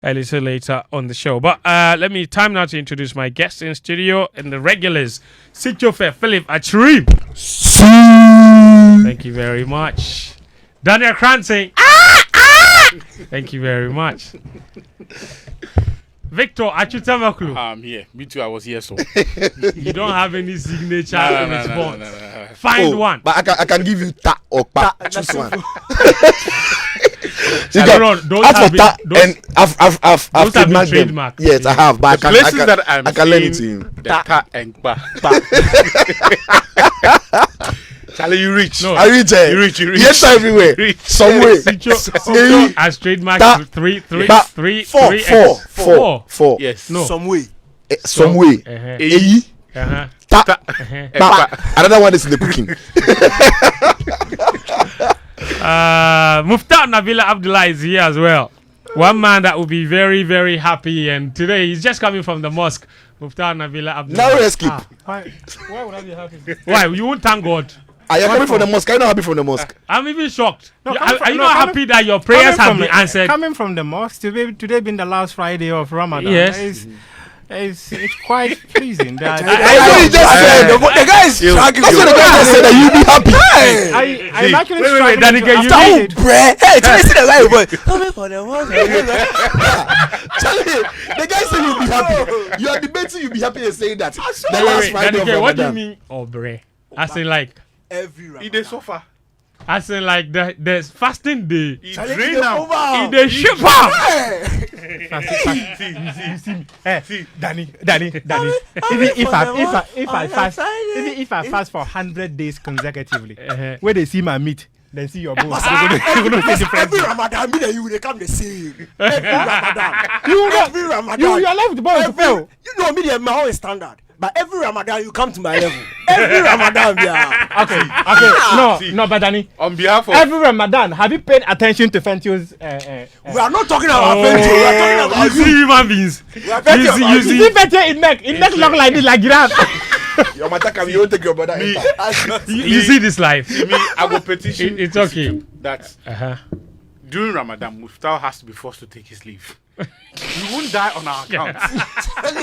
a little later on the show. But time now to introduce my guests in studio and the regulars. Sitso Philip Atsirim. Thank you very much. Daniel Koranteng. Thank you very much. Victor Atsu Tamakloe. I'm here. Me too, I was here, so. You don't have any signature in response. Find one. But I can give you ta or pa. Choose one. Those have been trademarked. Yes, I have. But I can lend it to you. The ta and pa. Charlie, you reach. No, I reach. You reach. Yes, everywhere. Some way. Sitso has trademarked four. Yes. No. Some way. Some way. Ta. Another one is in the cooking. Muftawu Nabila Abdullah is here as well. One man that will be very, very happy. And today he's just coming from the mosque. Muftawu Nabila Abdullah. Now let's skip. Why would I be happy? Why? You won't thank God. Are you coming from the mosque? Are you not happy from the mosque? I'm even shocked. Are you not happy that your prayers have been answered? Coming from the mosque, today being the last Friday of Ramadan. Yes. It's quite pleasing that the guy is struggling. That's what the guy just said, that you'll be happy. I'm actually wait, Danny, can you hey, Charlie, see the guy, boy. Coming for the mosque. Charlie, the guy said you'll be happy. You are debating, you'll be happy and saying that. Danny, what do you mean, bre? As in like every Ramadan. He did so far. As in like the fasting day. He drained now. In the ship. See, Danny. If I fast for 100 days consecutively, where they see my meat, they see your bones. Every Ramadan, me and you they come the same. Every Ramadan, you are left bones to fail. You know me, my own standard. But every Ramadan, you come to my level. Every Ramadan, yeah. Okay. No, but Danny, on behalf of every Ramadan, have you paid attention to Fentuo's? We are not talking about Fentuo. We are talking about you. See human beings. You see Fentuo in neck. In neck look like this, like giraffe. Your matter can you take your brother. You see this life. Me, I will petition. It's okay. That during Ramadan, Muftawu has to be forced to take his leave. You won't die on our account.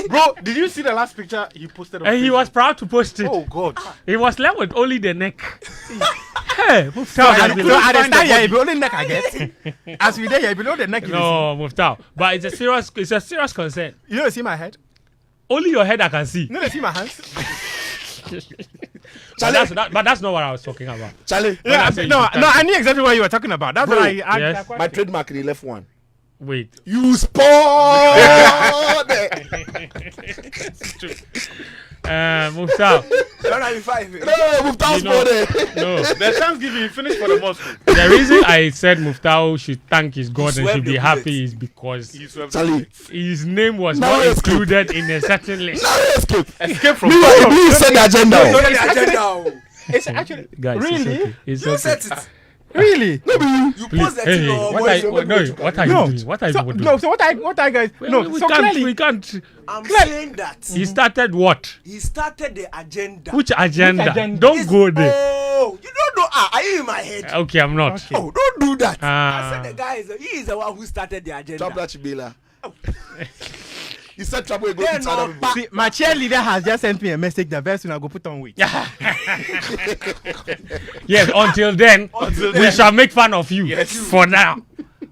Bro, did you see the last picture he posted on And he was proud to post it. Oh God. He was left with only the neck. Hey, Muftawu. So at the start, yeah, be only neck I get. As we there, yeah, below the neck. No, Muftawu. But it's a serious concern. You don't see my head? Only your head I can see. You don't see my hands? But that's not what I was talking about. Charlie. Yeah, no, I knew exactly what you were talking about. That's what I yes. My trademark, he left one. Wait. You spoiled Muftawu. Muftawu spoiled it. No. The Thanksgiving finished for the mosque. The reason I said Muftawu should thank his God and should be happy is because his name was not included in a certain list. Escape from me said the agenda. It's actually guys, really. It's You okay. said it. Really? No, You post that in your what are you doing? What are you doing? No, so what I guys? No, we so can't. clearly We can't. I'm saying that He started what? he started the agenda. Which agenda? agenda? Don't go there. Oh, you don't know. Are you in my head? Okay, I'm not. Okay. Oh, don't do that. Ah. I said the guy he is the one who started the agenda. Stop that, Nabila. He said trouble will go Then to other people. See, my cheerleader has just sent me a message. The best I go put on weight. Yes, until then, we shall make fun of you. Yes. For now.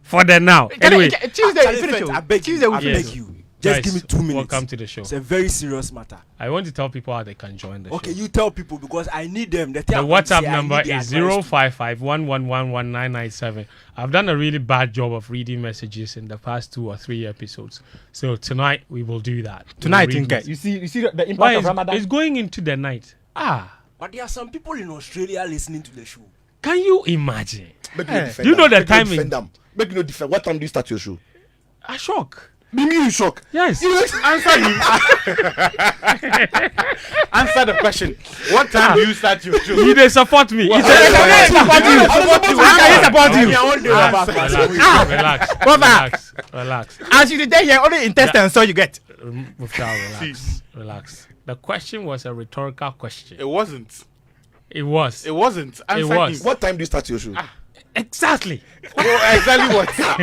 For the now. Anyway, Tuesday, finish. I beg Tuesday, we I finish. beg you. Just guys, give me 2 minutes. Welcome to the show. It's a very serious matter. I want to tell people how they can join the show. Okay, you tell people because I need them. The WhatsApp number is 055-111-1997. I've done a really bad job of reading messages in the past 2 or 3 episodes. So tonight we will do that. Tonight, We'll read you see the impact Why of Ramadan. it's going into the night. But there are some people in Australia listening to the show. Can you imagine? Make no defend You know them. the timing. Defend them. Make no defend. What time do you start your show? A shock. Me in shock. Yes. Answer me. Answer the question. What time do you start your show? You they support me. He said, Relax. As you did here, only intestines, so you get. Muftawu, relax. The question was a rhetorical question. It wasn't. It was. It wasn't. Answer was. him. What time do you start your show? Exactly. Exactly what? Answer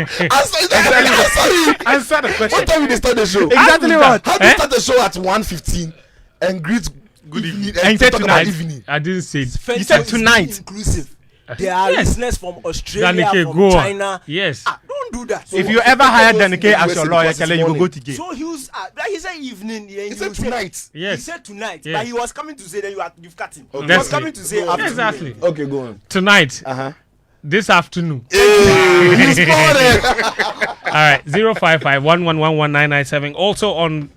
the question. What time did they start the show? Exactly what? How do you start the show at 1:15 and greet good evening and say talk tonight. about evening? I didn't say it. You said tonight. Inclusive. There are listeners from Australia, Danike, from go on. China. Yes. Don't do that. If you ever hire Danike as your lawyer, Because tell it's you go morning. to gay. So he was, like he said evening. He said tonight. He Yes. said tonight, Yes. but he was coming to say that you've cut him. Okay. He was That's coming it. to say afternoon. Exactly. Okay, go on. Tonight, this afternoon. Hey, you spotted. All right, 055-111-1997. Also on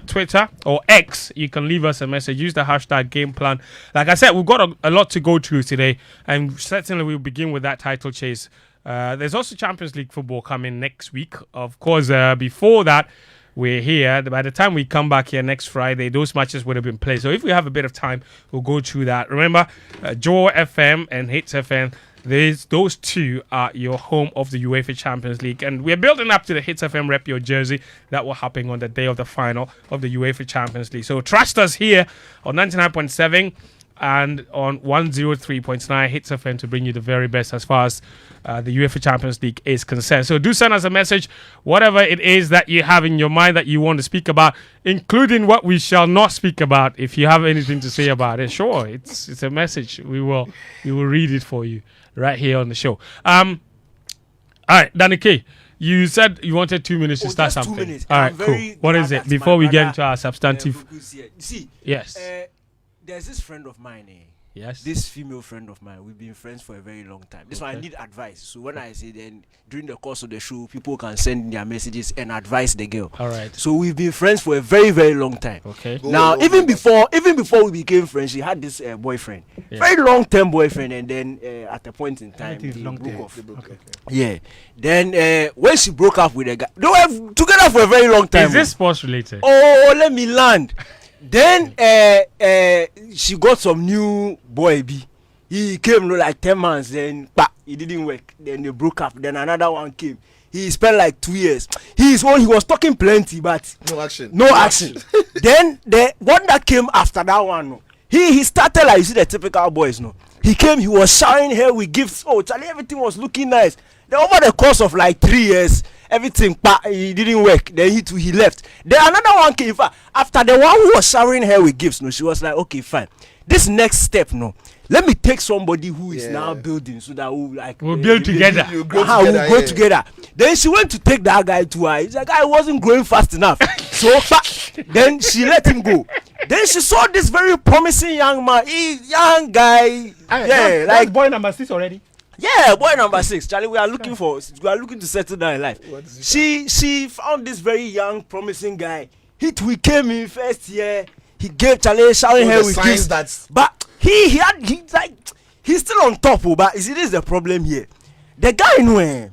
Twitter or X, you can leave us a message. Use the hashtag game plan. Like I said, we've got a lot to go through today, and certainly we'll begin with that title chase. There's also Champions League football coming next week. Of course, before that, we're here. By the time we come back here next Friday, those matches would have been played. So if we have a bit of time, we'll go through that. Remember, Joe FM and Hits FM, those two are your home of the UEFA Champions League, and we're building up to the Hits FM Rep Your Jersey that will happen on the day of the final of the UEFA Champions League. So trust us here on 99.7 and on 103.9 Hits FM to bring you the very best as far as the UEFA Champions League is concerned. So do send us a message, whatever it is that you have in your mind that you want to speak about, including what we shall not speak about. If you have anything to say about it, sure, it's a message. We will read it for you right here on the show. All right, Danike, you said you wanted 2 minutes to start just 2 something. minutes. All I'm right, very cool. What glad is it? that Before my we get brother, into our substantive. Fuku's here. See, Yes. there's this friend of mine. Yes. This female friend of mine, we've been friends for a very long time. This one I need advice. So when I say then during the course of the show, people can send their messages and advise the girl. All right. So we've been friends for a very, very long time. Okay. Now, even before we became friends, she had this boyfriend, very long-term boyfriend, and then at a point in time, they broke off. Okay. Yeah. Then when she broke up with a guy, they were together for a very long time. Is this sports related? Oh, let me land. Then she got some new boy B. He came like 10 months, then it didn't work. Then they broke up. Then another one came. He spent like 2 years. He was talking plenty, but No action. Then the one that came after that one, no, he started like, you see the typical boys, no. He came, he was showering her with gifts. Oh, Charlie, everything was looking nice. Then over the course of like 3 years, everything it didn't work. Then he left. Then another one came. After the one who was showering her with gifts, no, she was like, okay, fine. This next step, no, let me take somebody who is now building so that we'll build together. We'll go together. Then she went to take that guy to her. He's like, I wasn't growing fast enough. So then she let him go. Then she saw this very promising young man, young guy. Like boy number 6 already. Yeah, boy number 6. Charlie, we are looking to settle down in life. She found this very young, promising guy. We came in first year. He gave Charlie showering her with gifts. But he's still on top. But you see, this is the problem here. The guy when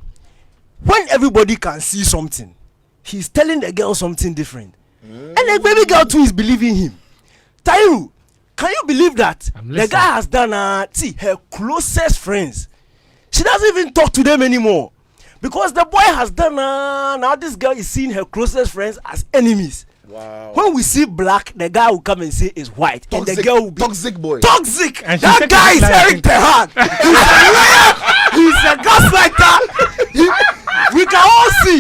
everybody can see something, he's telling the girl something different. And the baby girl too is believing him. Tahiru, can you believe that? The guy has done her closest friends. She doesn't even talk to them anymore. Because the boy has done now this girl is seeing her closest friends as enemies. Wow. When we see black, the guy will come and say it's white. Toxic, and the girl will be toxic boy. Toxic! And That guy is Eric Tehag. He's a gaslighter. We can all see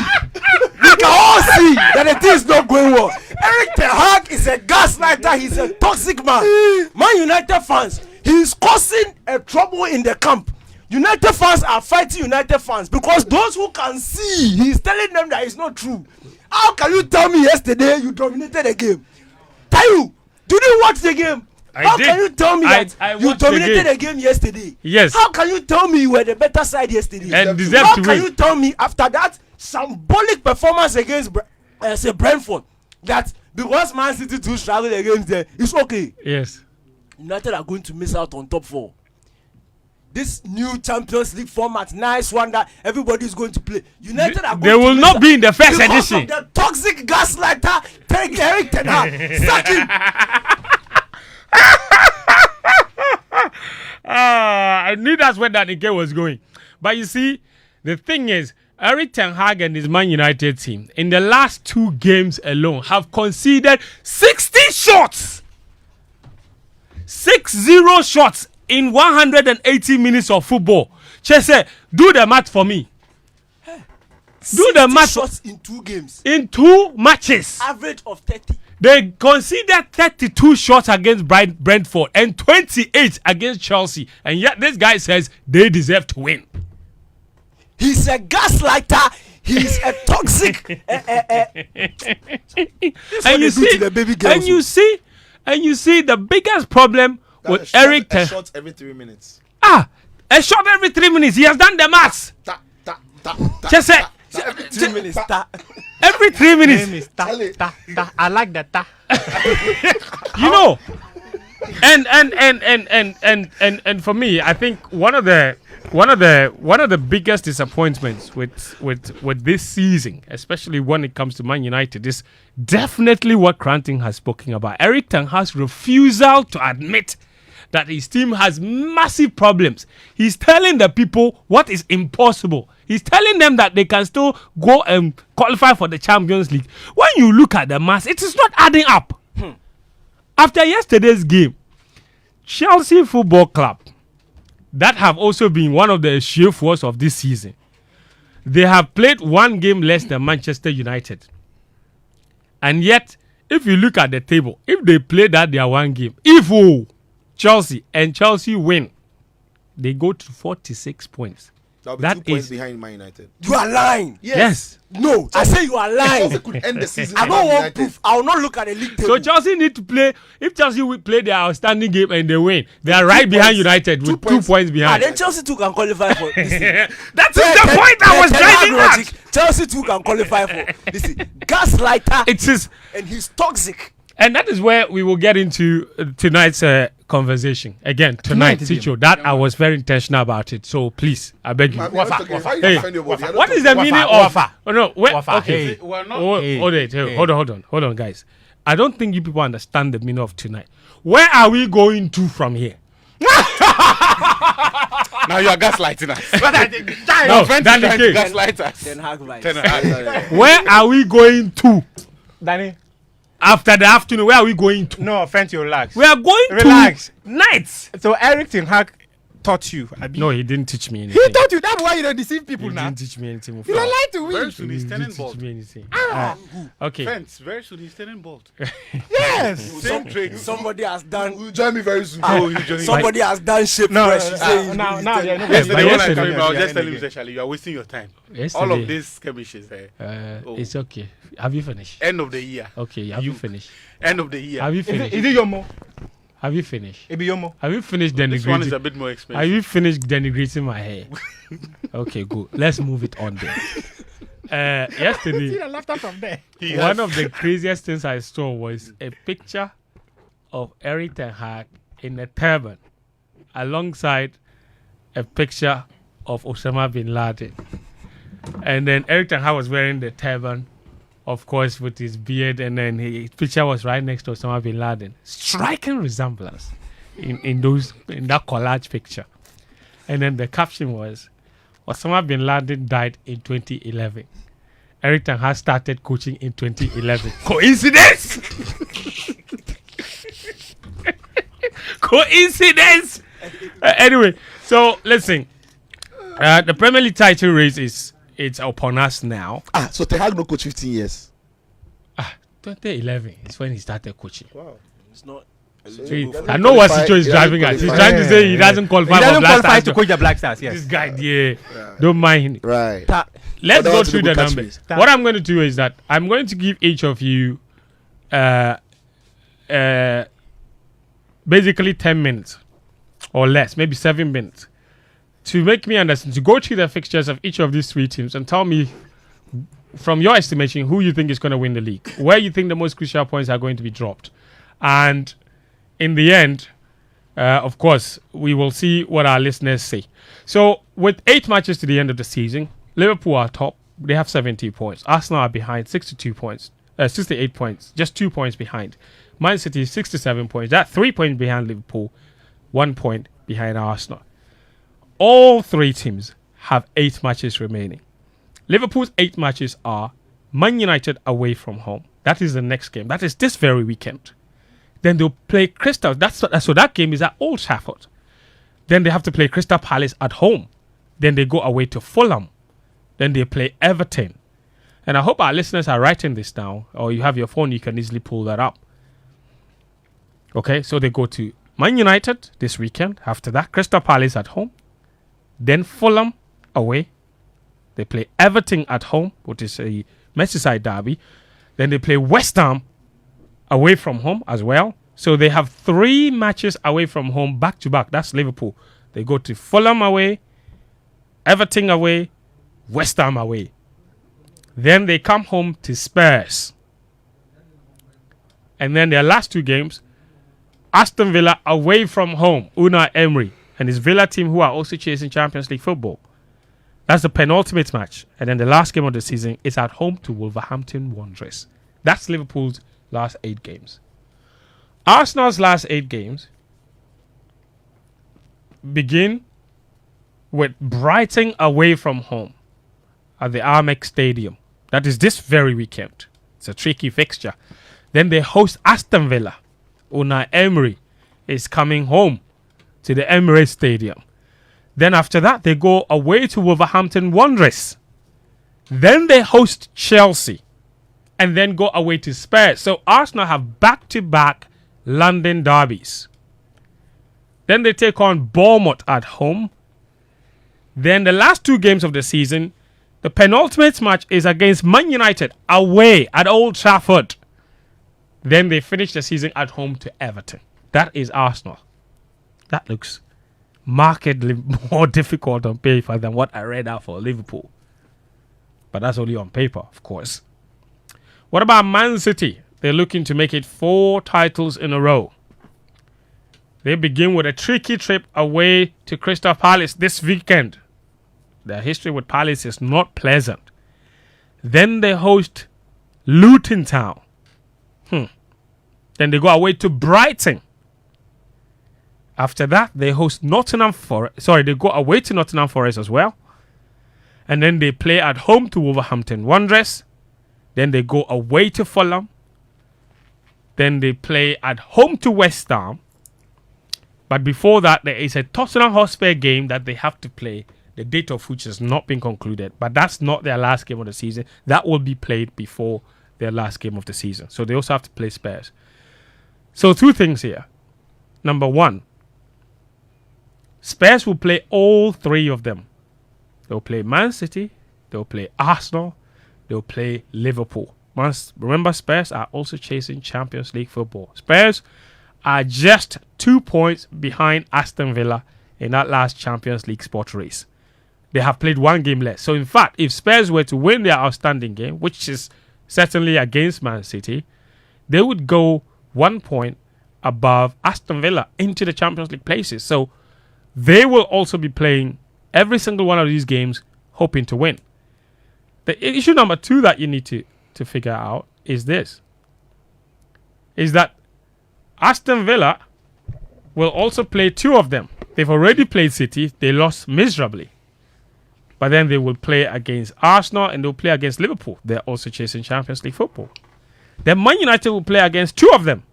that the thing is not going well. Eric Tehag is a gaslighter. He's a toxic man. Man United fans, he's causing a trouble in the camp. United fans are fighting United fans because those who can see, he's telling them that it's not true. How can you tell me yesterday you dominated the game? Tahiru, did you watch the game? How can you tell me that you dominated the game yesterday? Yes. How can you tell me you were the better side yesterday? And deserve How to can win. you tell me after that symbolic performance against Brentford that because Man City too struggled against them, it's okay? Yes. United are going to miss out on top 4. This new Champions League format, nice one that everybody is going to play. United are going They will not be in the first because edition. Of the toxic gaslighter, take Eric Tehag. Sack him. I knew that's where that Danike was going. But you see, the thing is, Eric Tehag and his Man United team, in the last 2 games alone, have conceded 60 shots. 60 shots in 180 minutes of football. Chese, do the math for me. Do the math. shots in 2 games. In 2 matches. Average of 30. They conceded 32 shots against Brentford and 28 against Chelsea. And yet this guy says they deserve to win. He's a gaslighter. He's a toxic. And you see the biggest problem with Eric a shot every 3 minutes. a shot every 3 minutes. He has done the maths. Just say Every 3 minutes. every 3 minutes. Name is I like that. You know, and for me, I think one of the biggest disappointments with this season, especially when it comes to Man United, is definitely what Koranteng has spoken about. Eric Ten Hag's refusal to admit that his team has massive problems. He's telling the people what is impossible. He's telling them that they can still go and qualify for the Champions League. When you look at the mass, it is not adding up. After yesterday's game, Chelsea Football Club, that have also been one of the chauffeurs of this season, they have played 1 game less than Manchester United. And yet, if you look at the table, if they play their 1 game, Chelsea win, they go to 46 points. That'll be That 2 points is- behind Man United. You are lying. Yes. No, I say you are lying. Chelsea could end the season. I with don't Man want United. proof. I will not look at the league table. So Chelsea need to play. If Chelsea will play their outstanding game and they win, they are right behind points. United with 2 points. points behind. Then Chelsea too can qualify for this. That is the point I was driving at. Chelsea too can qualify for this. Gaslighter. It is, And he's toxic. and that is where we will get into tonight's conversation again tonight, Sitso. That I was very intentional about it. So please, I beg you. Man, you're not talking- how you Hey, defend your body? I don't What is talk- the meaning of? Oh no, wait, Wafa, okay. hey. We're not. Hold on, guys. I don't think you people understand the meaning of tonight. Where are we going to from here? Now you are gaslighting us. No, Friends Danny trying to K. gaslight us. Ten Hag vibes. Ten Hag. Where are we going to Danny, after the afternoon? Where are we going to? no offense, you relax. We are going Relax. to nights. So Eric Ten Hag taught you. Abi? No, he didn't teach me anything. He taught you. That's why you don't deceive people He now. didn't teach me anything. You don't like to Very win. soon He he's didn't turning teach bald. me anything. Okay. Fence. Very soon he's turning bald. Yes. Same trade. Somebody has done. Will join me very soon. Oh, you joining? Somebody has done shape No, fresh. He's saying now, he's now, telling- yeah, no, Yesterday when I yesterday- came, I was yeah, just telling yeah. you, Charlie, you are wasting your time. Yesterday, All of these skirmishes, Oh. It's okay. Have you finished? End of the year. Okay, have you finished? End of the year. Have you Is it finished? Yomo? Have you finished? It be Yomo. Have you finished This one is a denigrating? bit more Have expensive. you finished denigrating my hair? Okay, good. Let's move it on then. See Yesterday, the laughter from there. He one has- of the craziest things I saw was a picture of Eric Ten Hag in a turban alongside a picture of Osama bin Laden. And then Eric Ten Hag was wearing the turban, of course, with his beard, and then his picture was right next to Osama bin Laden. Striking resemblance in that collage picture. And then the caption was, Osama bin Laden died in 2011. Eric Ten Hag started coaching in 2011. Coincidence? Coincidence? Anyway, so listen. The Premier League title race it's upon us now. So Ten Hag no coach 15 years. 2011 is when he started coaching. It's not. I know what Sitso is driving at. He's trying to say he doesn't qualify He for doesn't Black qualify Stars. to coach the Black Stars. Yes. This guy, yeah, don't mind him. Right. Let's That go was a through good the catchphrase. numbers. What I'm going to do is that I'm going to give each of you basically 10 minutes or less, maybe 7 minutes, to make me understand, to go through the fixtures of each of these 3 teams and tell me, from your estimation, who you think is going to win the league, where you think the most crucial points are going to be dropped. And in the end, of course, we will see what our listeners say. So, with 8 matches to the end of the season, Liverpool are top. They have 70 points. Arsenal are behind, 68 points, just 2 points behind. Man City, 67 points. That's 3 points behind Liverpool, 1 point behind Arsenal. All 3 teams have 8 matches remaining. Liverpool's 8 matches are Man United away from home. That is the next game. That is this very weekend. Then they'll play Crystal. So that game is at Old Trafford. Then they have to play Crystal Palace at home. Then they go away to Fulham. Then they play Everton. And I hope our listeners are writing this down, or you have your phone, you can easily pull that up. Okay, so they go to Man United this weekend. After that, Crystal Palace at home. Then Fulham away. They play Everton at home, which is a Merseyside derby. Then they play West Ham away from home as well. So they have 3 matches away from home back to back. That's Liverpool. They go to Fulham away, Everton away, West Ham away. Then they come home to Spurs. And then their last 2 games, Aston Villa away from home, Unai Emery and his Villa team, who are also chasing Champions League football. That's the penultimate match. And then the last game of the season is at home to Wolverhampton Wanderers. That's Liverpool's last 8 games. Arsenal's last 8 games begin with Brighton away from home at the Amex Stadium. That is this very weekend. It's a tricky fixture. Then they host Aston Villa. Unai Emery is coming home to the Emirates Stadium. Then after that, they go away to Wolverhampton Wanderers. Then they host Chelsea. And then go away to Spurs. So Arsenal have back-to-back London derbies. Then they take on Bournemouth at home. Then the last 2 games of the season, the penultimate match is against Man United away at Old Trafford. Then they finish the season at home to Everton. That is Arsenal. That looks markedly more difficult on paper than what I read out for Liverpool. But that's only on paper, of course. What about Man City? They're looking to make it 4 titles in a row. They begin with a tricky trip away to Crystal Palace this weekend. Their history with Palace is not pleasant. Then they host Luton Town. Then they go away to Brighton. After that, they host Nottingham Forest. They go away to Nottingham Forest as well. And then they play at home to Wolverhampton Wanderers. Then they go away to Fulham. Then they play at home to West Ham. But before that, there is a Tottenham Hotspur game that they have to play, the date of which has not been concluded. But that's not their last game of the season. That will be played before their last game of the season. So they also have to play Spurs. So 2 things here. Number 1, Spurs will play all 3 of them. They'll play Man City, they'll play Arsenal, they'll play Liverpool. Remember, Spurs are also chasing Champions League football. Spurs are just 2 points behind Aston Villa in that last Champions League spot race. They have played 1 game less. So in fact, if Spurs were to win their outstanding game, which is certainly against Man City, they would go 1 point above Aston Villa into the Champions League places. So they will also be playing every single one of these games hoping to win. The issue number 2 that you need to figure out is this. Is that Aston Villa will also play 2 of them. They've already played City. They lost miserably. But then they will play against Arsenal and they'll play against Liverpool. They're also chasing Champions League football. Then Man United will play against 2 of them.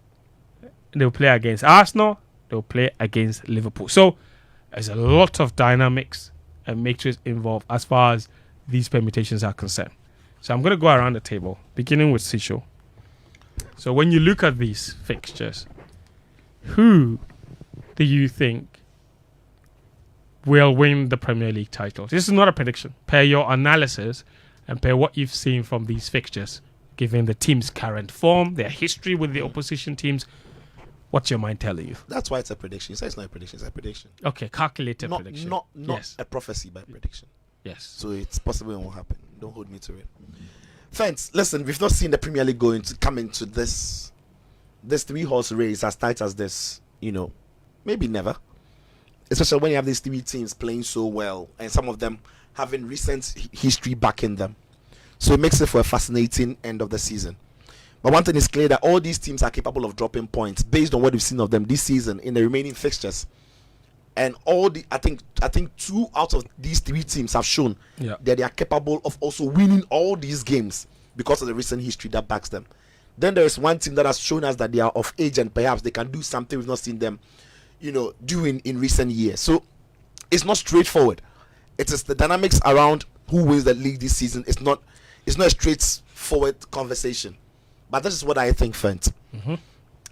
They'll play against Arsenal. They'll play against Liverpool. So there's a lot of dynamics and matrix involved as far as these permutations are concerned. So I'm going to go around the table, beginning with Sitso. So when you look at these fixtures, who do you think will win the Premier League title? This is not a prediction. Per your analysis and per what you've seen from these fixtures, given the team's current form, their history with the opposition teams, what's your mind telling you? That's why it's a prediction. It's not a prediction, it's a prediction. Okay, calculated prediction. Not yes. a prophecy, but prediction. Yes. So it's possible it won't happen. Don't hold me to it. Thanks. Listen, we've not seen the Premier League come into this 3-horse race as tight as this, maybe never. Especially when you have these 3 teams playing so well and some of them having recent history backing them. So it makes it for a fascinating end of the season. But one thing is clear, that all these teams are capable of dropping points based on what we've seen of them this season in the remaining fixtures. And I think 2 out of these 3 teams have shown that they are capable of also winning all these games because of the recent history that backs them. Then there is one team that has shown us that they are of age and perhaps they can do something we've not seen them, doing in recent years. So it's not straightforward. it is the dynamics around who wins the league this season. It's not a straightforward conversation. But this is what I think, Fent.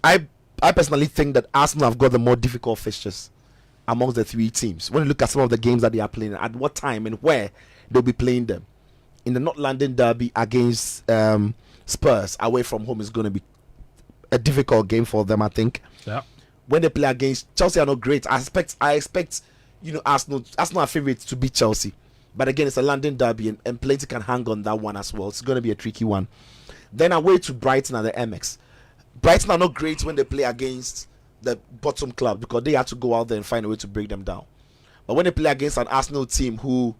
I personally think that Arsenal have got the more difficult fixtures amongst the three teams. When you look at some of the games that they are playing, at what time and where they'll be playing them. In the North London derby against Spurs away from home is going to be a difficult game for them, I think. Yeah. When they play against Chelsea, are not great. I expect Arsenal are favourites to beat Chelsea, but again, it's a London derby and plenty can hang on that one as well. It's going to be a tricky one. Then away to Brighton at the MX. Brighton are not great when they play against the bottom club because they have to go out there and find a way to break them down. But when they play against an Arsenal team who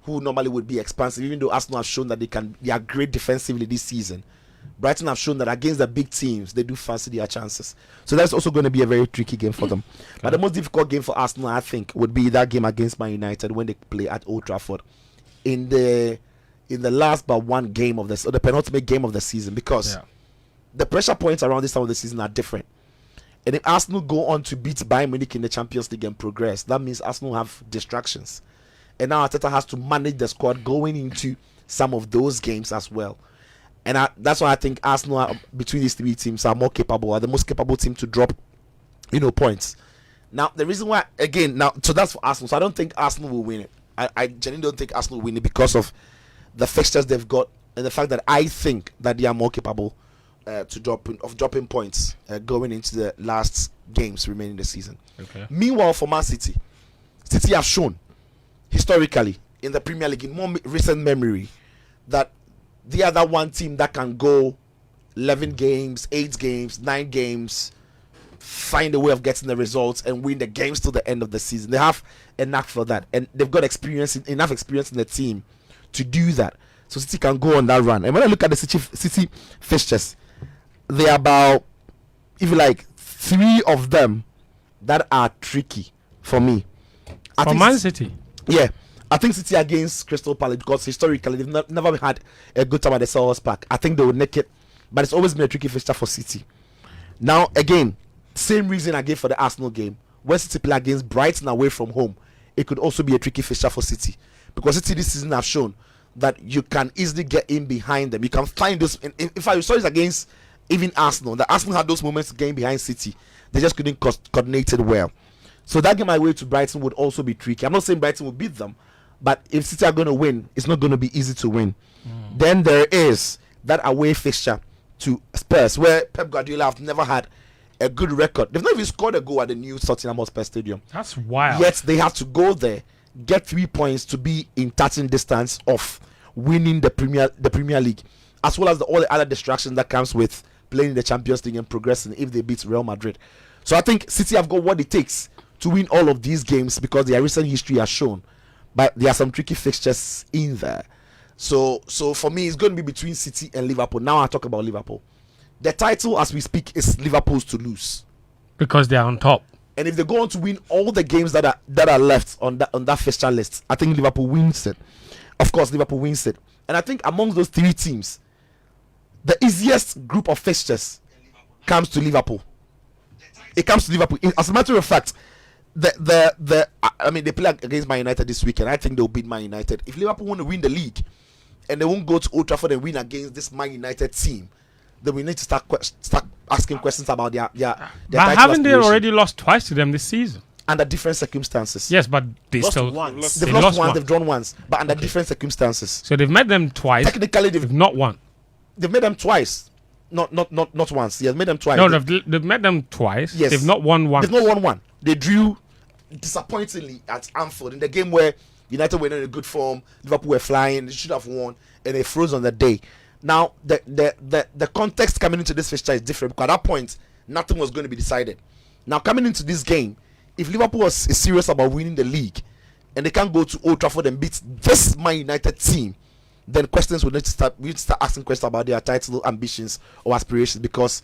normally would be expansive, even though Arsenal have shown that they are great defensively this season, Brighton have shown that against the big teams they do fancy their chances. So that's also going to be a very tricky game for them. But the most difficult game for Arsenal, I think, would be that game against Man United when they play at Old Trafford in the last but one game of this, or the penultimate game of the season, because the pressure points around this time of the season are different. And if Arsenal go on to beat Bayern Munich in the Champions League and progress, that means Arsenal have distractions. And now Arteta has to manage the squad going into some of those games as well. And that's why I think Arsenal between these three teams are more capable, are the most capable team to drop, points. Now, the reason why, again, so that's for Arsenal. So I don't think Arsenal will win it. I genuinely don't think Arsenal will win it because of the fixtures they've got and the fact that I think that they are more capable of dropping points going into the last games remaining the season. Okay. Meanwhile, for Man City have shown historically in the Premier League in more recent memory that they are that one team that can go 11 games, 8 games, 9 games, find a way of getting the results and win the games till the end of the season. They have enough for that, and they've got enough experience in the team to do that. So City can go on that run. And when I look at the City fixtures, they are about, if you like, 3 of them that are tricky for me. For Man City? Yeah. I think City against Crystal Palace, because historically they've never had a good time at the Selhurst Park. I think they would nick it, but it's always been a tricky fixture for City. Now, again, same reason I gave for the Arsenal game. When City play against Brighton away from home, it could also be a tricky fixture for City, because City this season have shown that you can easily get in behind them. You can find those. In fact, you saw it against even Arsenal. The Arsenal had those moments getting behind City. They just couldn't coordinate it well. So that game away to Brighton would also be tricky. I'm not saying Brighton will beat them, but if City are going to win, it's not going to be easy to win. Then there is that away fixture to Spurs, where Pep Guardiola have never had a good record. They've not even scored a goal at the new Tottenham Hotspur Stadium. That's wild. Yet they have to go there, get 3 points to be in touching distance of winning the Premier League, as well as all the other distractions that comes with playing the Champions League and progressing if they beat Real Madrid. So I think City have got what it takes to win all of these games because their recent history has shown. But there are some tricky fixtures in there. So for me, it's going to be between City and Liverpool. Now I talk about Liverpool. The title, as we speak, is Liverpool's to lose, because they are on top. and if they go on to win all the games that are left on that fixture list, I think Liverpool wins it. Of course, Liverpool wins it. And I think amongst those 3 teams, the easiest group of fixtures comes to Liverpool. It comes to Liverpool. As a matter of fact, they play against Man United this weekend. I think they'll beat Man United. If Liverpool want to win the league and they won't go to Old Trafford and win against this Man United team, then we need to start asking questions about their But haven't they already lost twice to them this season? Under different circumstances. Yes, but they Lost still once. They've lost once, they've drawn once, but under different circumstances. So they've met them twice. Technically, They've not won. they've made them twice. Not once. They've made them twice. No, they've met them twice. Yes. They've not won once. They've not won one. They drew disappointingly at Anfield in the game where United were in a good form, Liverpool were flying, they should have won, and they froze on the day. Now the context coming into this fixture is different, because at that point nothing was going to be decided. Now coming into this game, if Liverpool is serious about winning the league and they can't go to Old Trafford and beat this Man United team, then questions will need to start. We need to start asking questions about their title ambitions or aspirations, because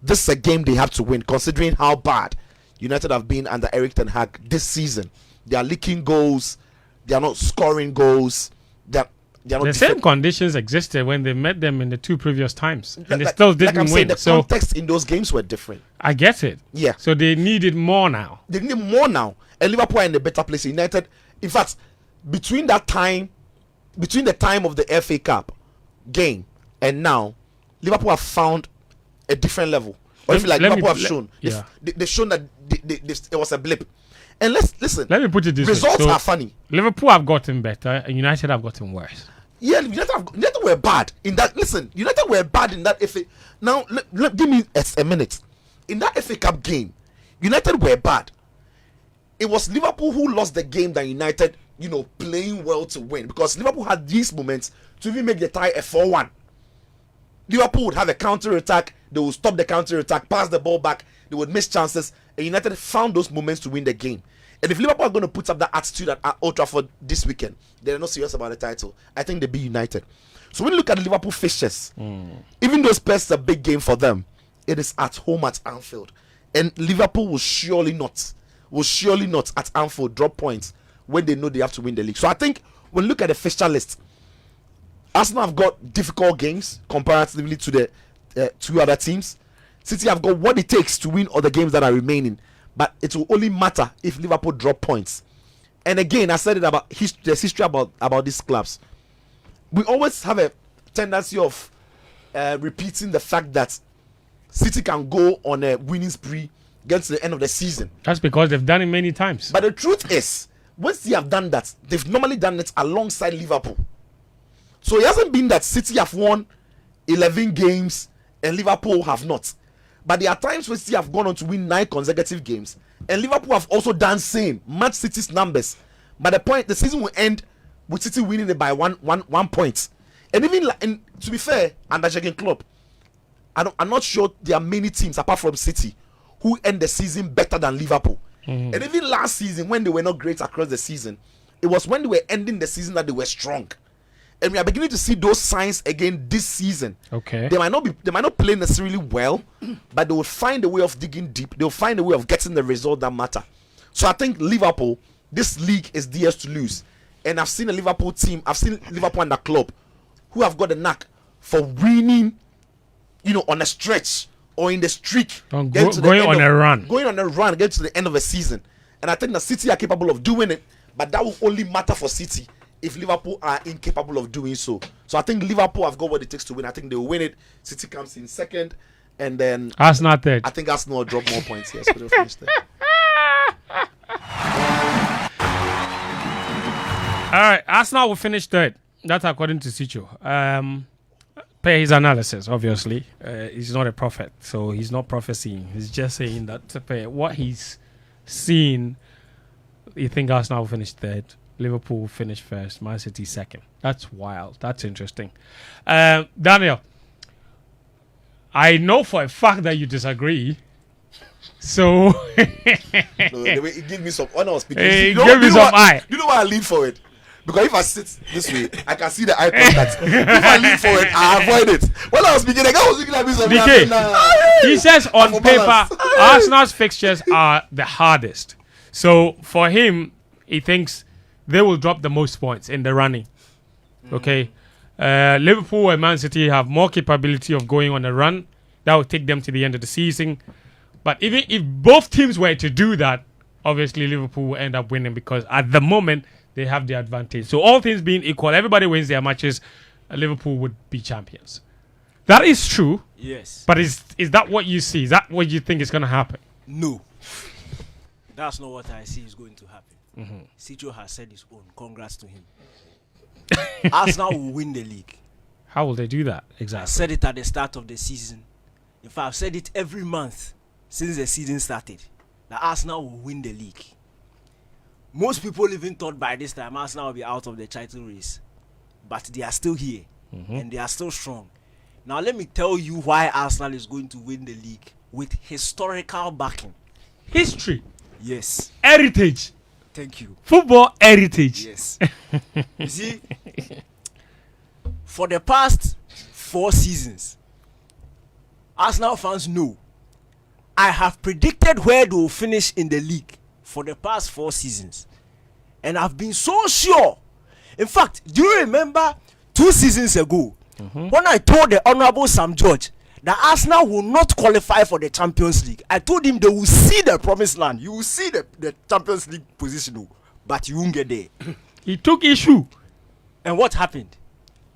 this is a game they have to win, considering how bad United have been under Erik ten Hag this season. They are leaking goals, they are not scoring goals. They are not The same conditions existed when they met them in the 2 previous times, and they still didn't I'm saying, win. the So context in those games were different. I get it. Yeah. So they needed more now. They need more now, and Liverpool are in a better place. United, in fact, between the time of the FA Cup game and now, Liverpool have found a different level. Or if you like, Liverpool have shown. Yeah. They've shown that it was a blip. And listen. Let me put it this way. Results are funny. Liverpool have gotten better, and United have gotten worse. Yeah, United were bad in that. Listen, United were bad in that FA. Now, give me a minute. In that FA Cup game, United were bad. It was Liverpool who lost the game than United, playing well to win. Because Liverpool had these moments to even make the tie a 4-1. Liverpool would have a counter-attack. They would stop the counter-attack, pass the ball back. They would miss chances. And United found those moments to win the game. And if Liverpool are going to put up that attitude at Old Trafford this weekend, they're not serious about the title. I think they be United. So when you look at the Liverpool fixtures, even though Spurs is a big game for them, it is at home at Anfield. And Liverpool will surely not at Anfield drop points when they know they have to win the league. So I think when you look at the fixture list, Arsenal have got difficult games comparatively to the two other teams. City have got what it takes to win all the games that are remaining. But it will only matter if Liverpool drop points. And again, I said it about there's history about these clubs. We always have a tendency of repeating the fact that City can go on a winning spree, get to the end of the season. That's because they've done it many times. But the truth is, once they have done that, they've normally done it alongside Liverpool. So it hasn't been that City have won 11 games and Liverpool have not. But there are times where City have gone on to win 9 consecutive games, and Liverpool have also done same, match City's numbers. But the season will end with City winning it by one point. And even to be fair, under Jurgen Klopp, I'm not sure there are many teams apart from City who end the season better than Liverpool. And even last season, when they were not great across the season, it was when they were ending the season that they were strong. And we are beginning to see those signs again this season. Okay. They might not play necessarily well, but they will find a way of digging deep. They'll find a way of getting the result that matter. So I think Liverpool, this league is theirs to lose. And I've seen a Liverpool team, I've seen Liverpool and the club who have got a knack for winning, on a stretch or in the streak. Going on a run, get to the end of a season. And I think the City are capable of doing it, but that will only matter for City if Liverpool are incapable of doing so. So I think Liverpool have got what it takes to win. I think they will win it. City comes in second, and then Arsenal third. I think Arsenal will drop more points here, so they'll finish there. All right, Arsenal will finish third. That's according to Sitso. Per his analysis, obviously. He's not a prophet, so he's not prophesying. He's just saying that per what he's seen, you think Arsenal will finish third. Liverpool will finish first, Man City second. That's wild. That's interesting. Daniel, I know for a fact that you disagree. So No, the way it gave me some. When I was speaking, Hey, give me some eye. You know why I lean forward? Because if I sit this way, I can see the eye contact. If I lean forward, I avoid it. When I was speaking, the guy was looking at me. So DK, he says on For paper, balance. Arsenal's fixtures are the hardest. So for him, he thinks they will drop the most points in the running. Okay. Liverpool and Man City have more capability of going on a run. That will take them to the end of the season. But even if both teams were to do that, obviously Liverpool will end up winning because at the moment they have the advantage. So all things being equal, everybody wins their matches, Liverpool would be champions. That is true. Yes. But is that what you see? Is that what you think is going to happen? No. That's not what I see is going to happen. Sitso has said his own. Congrats to him. Arsenal will win the league. How will they do that? I Exactly. said it at the start of the season. In fact, I've said it every month since the season started. That Arsenal will win the league. Most people even thought by this time Arsenal will be out of the title race. But they are still here. And they are still strong. Now let me tell you why Arsenal is going to win the league with historical backing. History. Yes. Heritage. Thank you. Football heritage. Yes. You see, for the past 4 seasons, Arsenal fans know I have predicted where they will finish in the league for the past 4 seasons. And I've been so sure. In fact, do you remember 2 seasons ago when I told the Honorable Sam George that Arsenal will not qualify for the Champions League? I told him they will see the promised land. You will see the Champions League position, but you won't get there. He took issue. And what happened?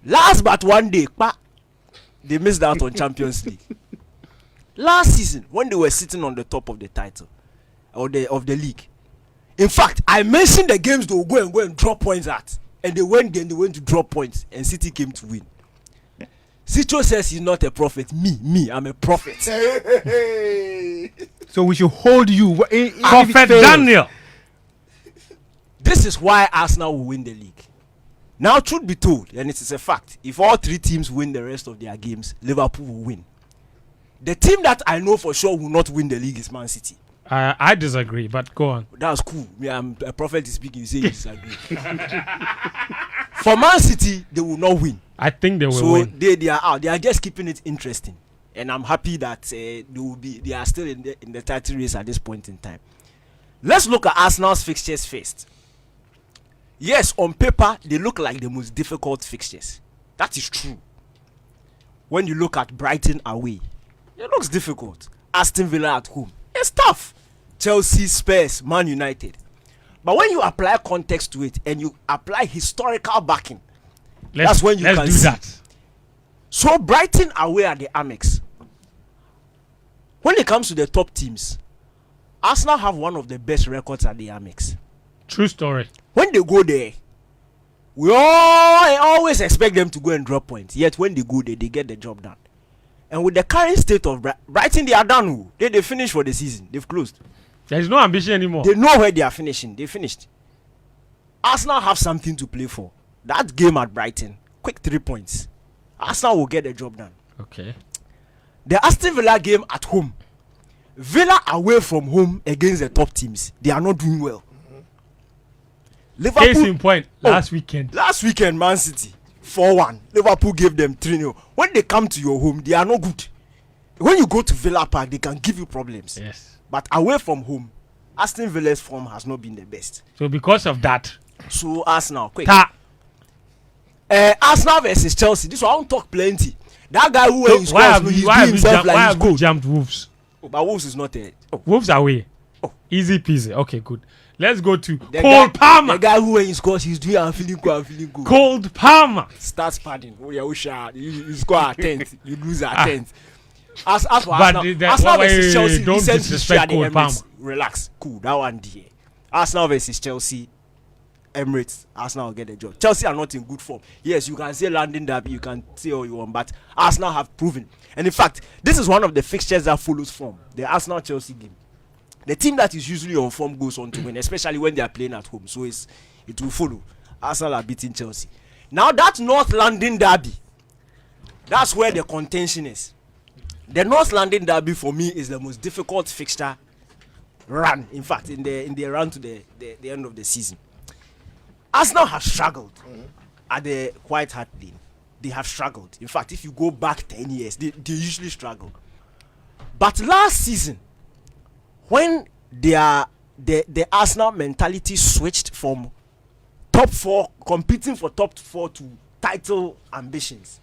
Last but one day, they missed out on Champions League. Last season, when they were sitting on the top of the title of the league. In fact, I mentioned the games they will go and drop points at. And they went to drop points. And City came to win. Sitso says he's not a prophet. Me, I'm a prophet. So we should hold you. Prophet Daniel. This is why Arsenal will win the league. Now, truth be told, and it is a fact, if all three teams win the rest of their games, Liverpool will win. The team that I know for sure will not win the league is Man City. I disagree, but go on. That's cool. Me, I'm a prophet is speaking. You say you disagree. For Man City, they will not win. I think they will So win. they are out. They are just keeping it interesting, and I'm happy that they are still in the title race at this point in time. Let's look at Arsenal's fixtures first. Yes, on paper they look like the most difficult fixtures. That is true. When you look at Brighton away, it looks difficult. Aston Villa at home, it's tough. Chelsea, Spurs, Man United. But when you apply context to it and you apply historical backing, that's when you can do see. that. So Brighton away at the Amex. When it comes to the top teams, Arsenal have one of the best records at the Amex. True story. When they go there, we always expect them to go and drop points. Yet when they go there, they get the job done. And with the current state of Brighton, they are done. They finished for the season. They've closed. There is no ambition anymore. They know where they are finishing. They finished. Arsenal have something to play for. That game at Brighton, quick 3 points. Arsenal will get the job done. Okay. The Aston Villa game at home. Villa away from home against the top teams. They are not doing well. Liverpool. Case in point, last weekend. Last weekend, Man City 4-1. Liverpool gave them 3-0. When they come to your home, they are not good. When you go to Villa Park, they can give you problems. Yes. But away from home, Aston Villa's form has not been the best. So because of that, So Arsenal, quick. Ta. Arsenal versus Chelsea. This one I won't talk plenty. That guy who So is why have he's you, why doing have you, himself jump, like why he's have you good. jumped Wolves? Oh, but Wolves is not there. Wolves away. Oh. Easy peasy. Okay, good. Let's go to The Cole Palmer. The guy who when he scores, he's doing I'm feeling good, I'm feeling good. Cold Palmer. Starts padding. Oh yeah, you score at 10th, you lose at 10th. As for But Arsenal, Arsenal versus Chelsea, don't recent disrespect history at the Cole Emirates. Relax, cool. That one there. Arsenal versus Chelsea, Emirates. Arsenal will get the job. Chelsea are not in good form. Yes, you can say London derby, you can say all you want, but Arsenal have proven. And in fact, this is one of the fixtures that follows form. The Arsenal Chelsea game. The team that is usually on form goes on to win, especially when they are playing at home. So it will follow. Arsenal are beating Chelsea. Now that North London derby, that's where the contention is. The North London derby for me is the most difficult fixture run. In fact, in the run to the end of the season, Arsenal have struggled at the White Hart Lane. They have struggled. In fact, if you go back 10 years, they usually struggle. But last season, when the Arsenal mentality switched from top 4 competing for top 4 to title ambitions,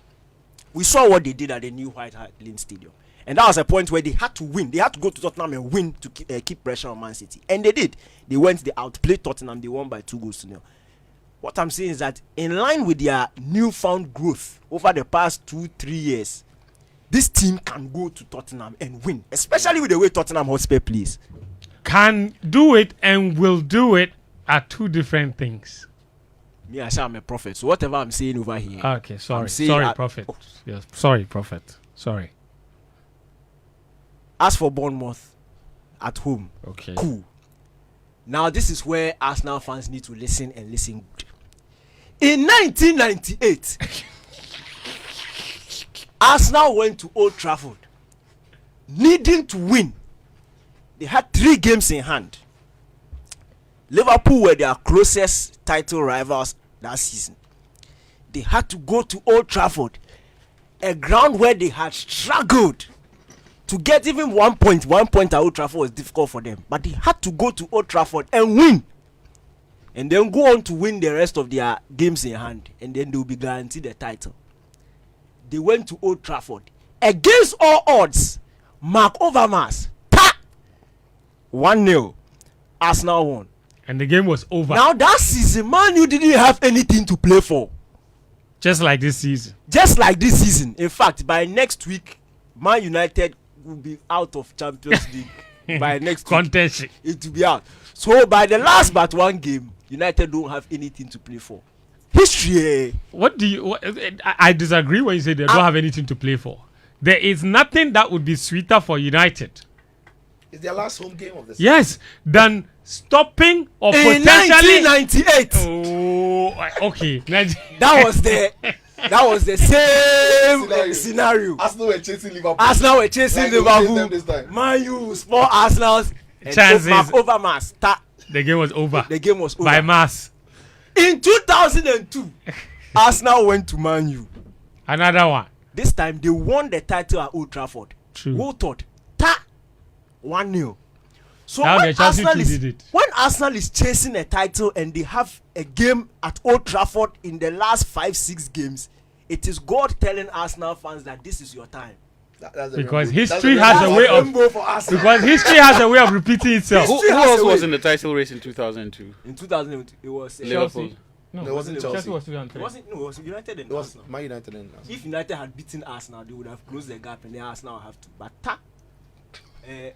we saw what they did at the new White Hart Lane Stadium, and that was a point where they had to win. They had to go to Tottenham and win to keep pressure on Man City, and they did. They outplayed Tottenham. They won by 2-0. What I'm saying is that in line with their newfound growth over the past 2-3 years, this team can go to Tottenham and win, especially with the way Tottenham Hotspur plays. Can do it and will do it are two different things. Me, I say I'm a prophet, so whatever I'm saying over here. Okay, sorry. saying Sorry, Prophet. Oh. Yes, sorry, Prophet. Sorry. As for Bournemouth at home, Okay. cool. Now this is where Arsenal fans need to listen and listen good. In 1998, Arsenal went to Old Trafford needing to win. They had 3 games in hand. Liverpool were their closest title rivals that season. They had to go to Old Trafford, a ground where they had struggled to get even 1 point. 1 point at Old Trafford was difficult for them, but they had to go to Old Trafford and win, and then go on to win the rest of their games in hand, and then they will be guaranteed the title. They went to Old Trafford against all odds. Mark Overmars, 1-0. Arsenal won. And the game was over. Now that season, Man U didn't have anything to play for. Just like this season. Just like this season. In fact, by next week, Man United will be out of Champions League. By next week, Contention. it will be out. So by the last but one game, United don't have anything to play for. History. What do you? I disagree when you say they don't have anything to play for. There is nothing that would be sweeter for United. It's their last home game of the season. Yes, than stopping or In potentially. 1998, Oh, okay. that was the same scenario. Arsenal were chasing Liverpool. Arsenal were chasing Like they will chase them Liverpool. this time. Man U, small Arsenal's Chances. over mass. The game was over. The game was over. By mass. In 2002, Arsenal went to Man U. Another one. This time they won the title at Old Trafford. True. Who thought? 1-0. So Now when the Chelsea Arsenal, did it. when Arsenal is chasing a title and they have a game at Old Trafford in the last 5-6 games, it is God telling Arsenal fans that this is your time. That's a Because rainbow. history That's has a rainbow. way of. Rainbow for Arsenal. Because history has a way of repeating itself. Who History has else a was way. in the title race in 2002? In Liverpool. 2008, it was No, it wasn't Chelsea. was it was United and It was Arsenal. Man United and Arsenal. If United had beaten Arsenal, they would have closed the gap and then Arsenal would have to. But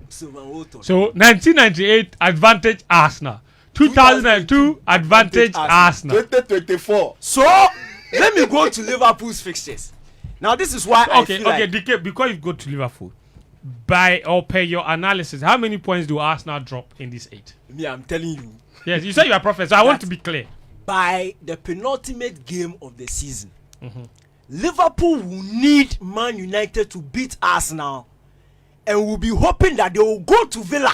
Sylvan Walton. So 1998 advantage Arsenal. 2002 advantage Arsenal. 2024. So let me go to Liverpool's fixtures. Now this is why I Okay, feel okay, like DK, because you go to Liverpool, by or per your analysis, how many points do Arsenal drop in this 8? me, I'm telling you, Yes, you said you are prophet, so I want to be clear. by the penultimate game of the season, Liverpool will need Man United to beat Arsenal, and will be hoping that they will go to Villa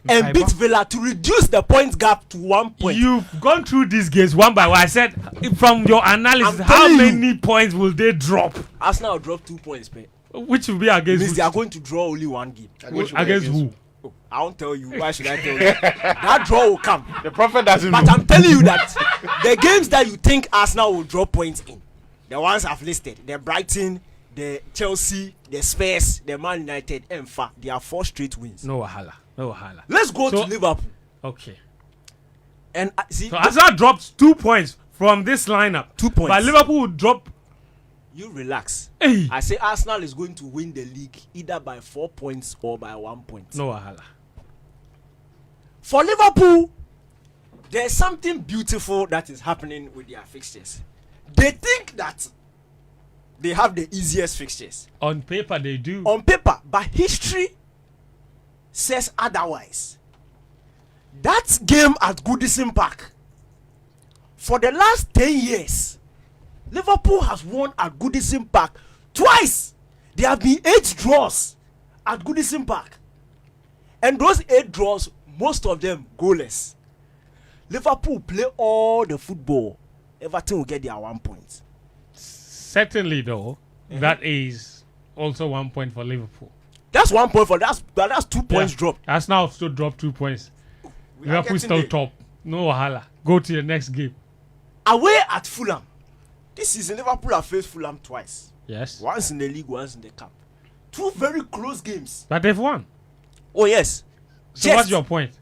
and beat Villa to reduce the point gap to 1 point. You've gone through these games one by one. I said, from your analysis, I'm how telling you. many points will they drop? Arsenal will drop 2 points, man. Which will be against Means who? they are going to draw only one game. Against who? Oh, I won't tell you. Why should I tell you? That draw will come. The prophet doesn't But know. I'm telling you that the games that you think Arsenal will drop points in, the ones I've listed, the Brighton, the Chelsea, the Spurs, the Man United, and they are 4 straight wins. No wahala. No wahala. Let's go So- to Liverpool. Okay. And see, So Arsenal drops 2 points from this lineup. 2 points. But Liverpool will drop. you relax. Hey. I say Arsenal is going to win the league either by 4 points or by 1 point. No wahala. For Liverpool, there's something beautiful that is happening with their fixtures. They think that they have the easiest fixtures On paper, they do. on paper, but history says otherwise. That game at Goodison Park, for the last 10 years, Liverpool has won at Goodison Park twice. There have been 8 draws at Goodison Park, and those 8 draws, most of them goalless. Liverpool play all the football. Everton will get their 1 point. Certainly, though, that is also 1 point for Liverpool. That's 1 point for that's 2 points dropped. Arsenal still dropped 2 points. We are Liverpool getting still there. top. No wahala. Go to the next game. Away at Fulham. This season Liverpool have faced Fulham twice. Yes. Once in the league, once in the cup. 2 very close games. But they've won. Oh yes. So Yes. what's your point?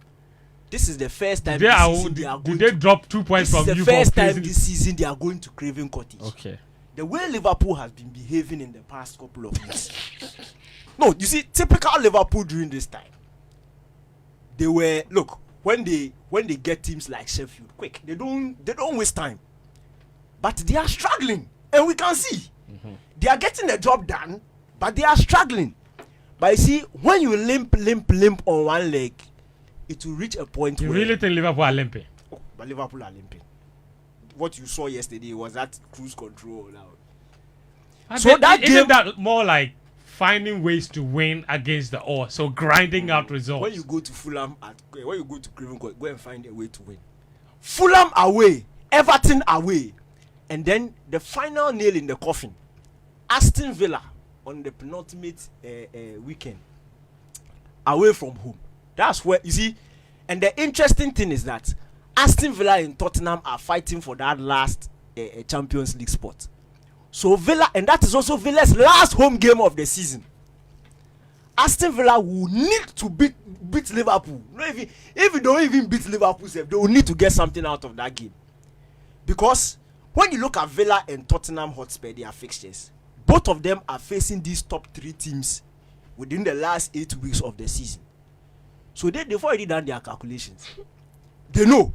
This is the first time They this are, season they are going did they to, drop 2 points this is from the you for first time praising? this season they are going to Craven Cottage. Okay. The way Liverpool has been behaving in the past couple of weeks. No, you see, typical Liverpool during this time. They were look when they get teams like Sheffield quick. They don't waste time. But they are struggling, and we can see they are getting the job done, but they are struggling. But you see, when you limp on one leg, it will reach a point You where really think Liverpool are limping? oh, but Liverpool are limping. What you saw yesterday was that cruise control now. So that isn't game- that more like finding ways to win against the odds? So grinding out results. When you go to Fulham when you go to Craven Court, go and find a way to win. Fulham away, Everton away, and then the final nail in the coffin, Aston Villa on the penultimate weekend, away from home. That's where you see. And the interesting thing is that Aston Villa and Tottenham are fighting for that last Champions League spot. So Villa, and that is also Villa's last home game of the season. Aston Villa will need to beat Liverpool. No, if you don't even beat Liverpool, they will need to get something out of that game. Because when you look at Villa and Tottenham Hotspur, their fixtures, both of them are facing these top 3 teams within the last 8 weeks of the season. So they've already done their calculations. They know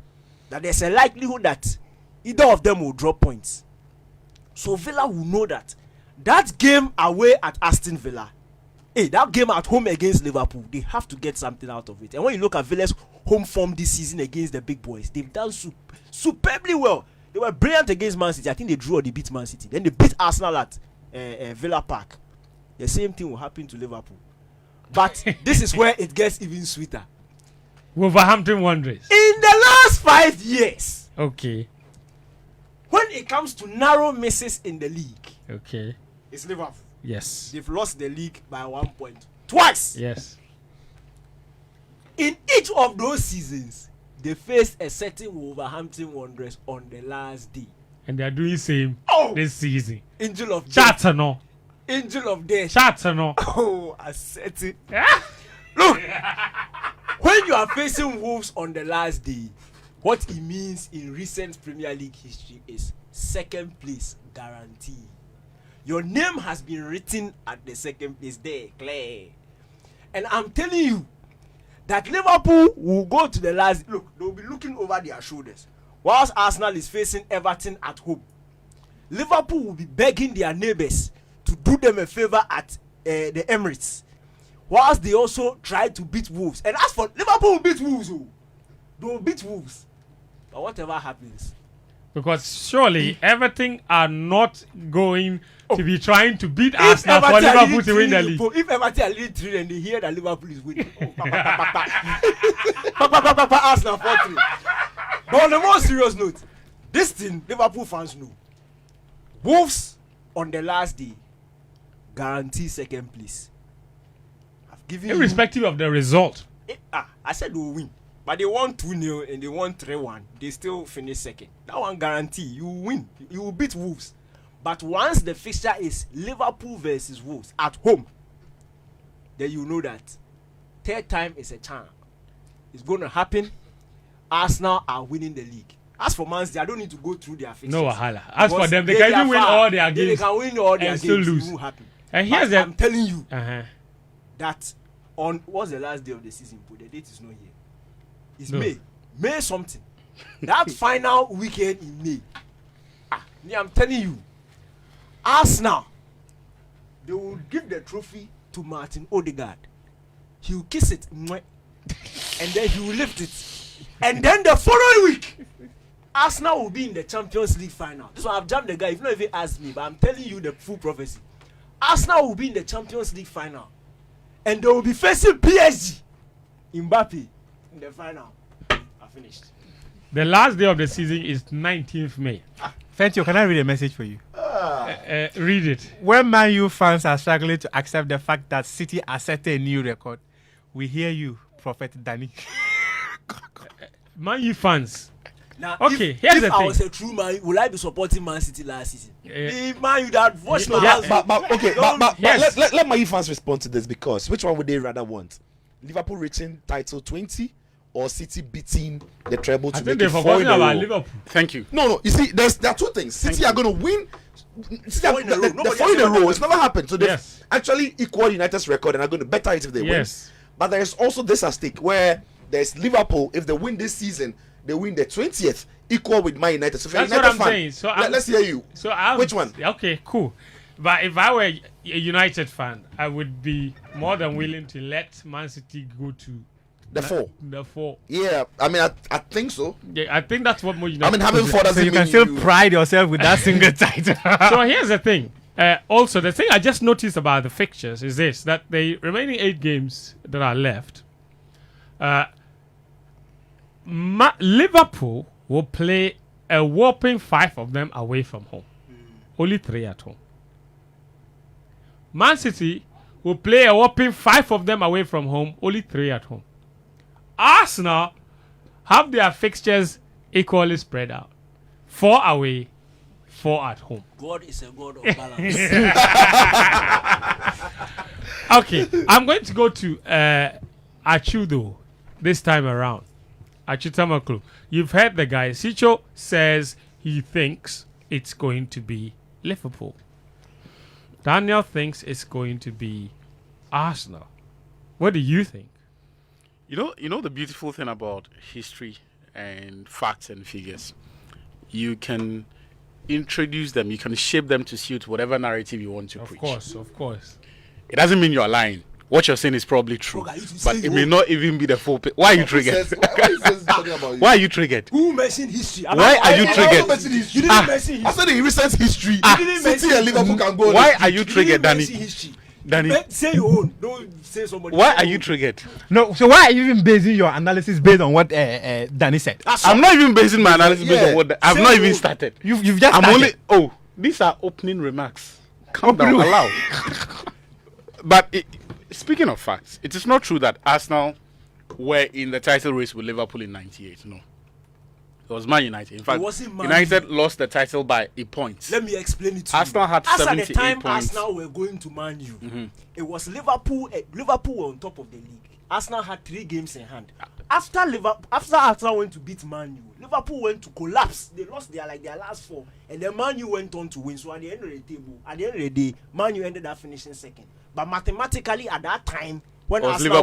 that there's a likelihood that either of them will drop points. So Villa will know that game away at Aston Villa, that game at home against Liverpool, they have to get something out of it. And when you look at Villa's home form this season against the big boys, they've done superbly well. They were brilliant against Man City. I think they drew or they beat Man City. Then they beat Arsenal at Villa Park. The same thing will happen to Liverpool. But this is where it gets even sweeter. Wolverhampton Wanderers. In the last 5 years, Okay. when it comes to narrow misses in the league, Okay. it's Liverpool. Yes. They've lost the league by 1 point twice. Yes. In each of those seasons, they faced a certain Wolverhampton Wanderers on the last day. And they are doing same this season. Angel of death. Chatter Angel of death. no. Oh, I said it. Look, when you are facing Wolves on the last day, what it means in recent Premier League history is second place guarantee. Your name has been written at the second place there, clear. And I'm telling you that Liverpool will go to the last. Look, they'll be looking over their shoulders. Whilst Arsenal is facing Everton at home, Liverpool will be begging their neighbors to do them a favor at the Emirates. Whilst they also try to beat Wolves. And as for Liverpool will beat Wolves, they will beat Wolves. But whatever happens. Because surely Everton are not going to be trying to beat Arsenal for Liverpool to win the league. If Everton are leading 3 and they hear that Liverpool is winning, Arsenal 4-3. But on a more serious note, this thing Liverpool fans know. Wolves on the last day guarantee second place. I've given Irrespective of the result. I said they will win. But they won 2-0 and they won 3-1. They still finish second. That one guarantee. You will win. You will beat Wolves. But once the fixture is Liverpool versus Wolves at home, then you know that third time is a charm. It's going to happen. Arsenal are winning the league. As for Man City, I don't need to go through their fixtures. No wahala. As for them, they can even win all their games. They can win all their and games. still lose. It won't happen. And here's I'm telling you that on what's the last day of the season? The date is not here. It's No. May. May something. That final weekend in May. I'm telling you, Arsenal, they will give the trophy to Martin Odegaard. He will kiss it, and then he will lift it. And then the following week, Arsenal will be in the Champions League final. This one I've jammed the guy. If not even asked me, but I'm telling you the full prophecy. Arsenal will be in the Champions League final, and they will be facing PSG, Mbappe, in the final. I finished. the last day of the season is 19th May. Fentuo, can I read a message for you? Read it. When Man U fans are struggling to accept the fact that City are setting a new record, we hear you, Prophet Danny. Man U fans. Now, Okay, if, here's if the I thing. was a true man, would I be supporting Man City last season? Yeah. If Man U that watch my Yeah, house. but Yes. let my fans respond to this, because which one would they rather want? Liverpool reaching title 20 or City beating the treble I to think make they've it 4 in forgotten a about row? Liverpool. Thank you. No. You see, there are two things. City are going to win. City are, 4 in a row. the Nobody 4 in has a ever row. It's never happened. So they Yes. actually equal United's record and are going to better it if they Yes. win. But there is also this at stake where there's Liverpool. If they win this season, they win the 20th, equal with Man United. So if you're a That's what United I'm fan, saying. So let's hear you. So Which one? Okay, cool. But if I were a United fan, I would be more than willing to let Man City go to The 4. the 4. Yeah, I mean, I think so. Yeah, I think that's what more I United. mean, having 4 doesn't So you mean can still pride yourself with that single title. So here's the thing. Also, the thing I just noticed about the fixtures is this: that the remaining 8 games that are left, Liverpool will play a whopping 5 of them away from home, only 3 at home. Man City will play a whopping 5 of them away from home, only 3 at home. Arsenal have their fixtures equally spread out: 4 away, 4 at home. God is a God of balance. Okay, I'm going to go to Atsu though this time around. Atsu Tamakloe. You've heard the guy. Sitso says he thinks it's going to be Liverpool. Daniel thinks it's going to be Arsenal. What do you think? You know the beautiful thing about history and facts and figures. You can introduce them. You can shape them to suit whatever narrative you want to preach. Of course. It doesn't mean you're lying. What you're saying is probably true, but it may not even be the full. Why are you triggered? Why are you triggered? Who mentioned history? Why are you triggered? You didn't mention history. I said in recent history, didn't City and Liverpool can go. Why are you triggered, Danny? Danny, say your own. Don't say somebody. Why are you triggered? No, so why are you even basing your analysis based on what Danny said? I'm not even basing my analysis based on what I've not even started. You've just I'm started. only. These are opening remarks. Calm down, allow. But speaking of facts, it is not true that Arsenal were in the title race with Liverpool in '98. No, it was Man United. In fact, United lost the title by a point. Let me explain it to Arsenal you. had As 78 at the time points. Arsenal were going to Man U, it was Liverpool. Liverpool were on top of the league. Arsenal had 3 games in hand. After Arsenal went to beat Man U, Liverpool went to collapse. They lost their last 4, and then Man U went on to win. So at the end of the table, at the end of the day, Man U ended up finishing second. But mathematically, at that time, when Arsenal it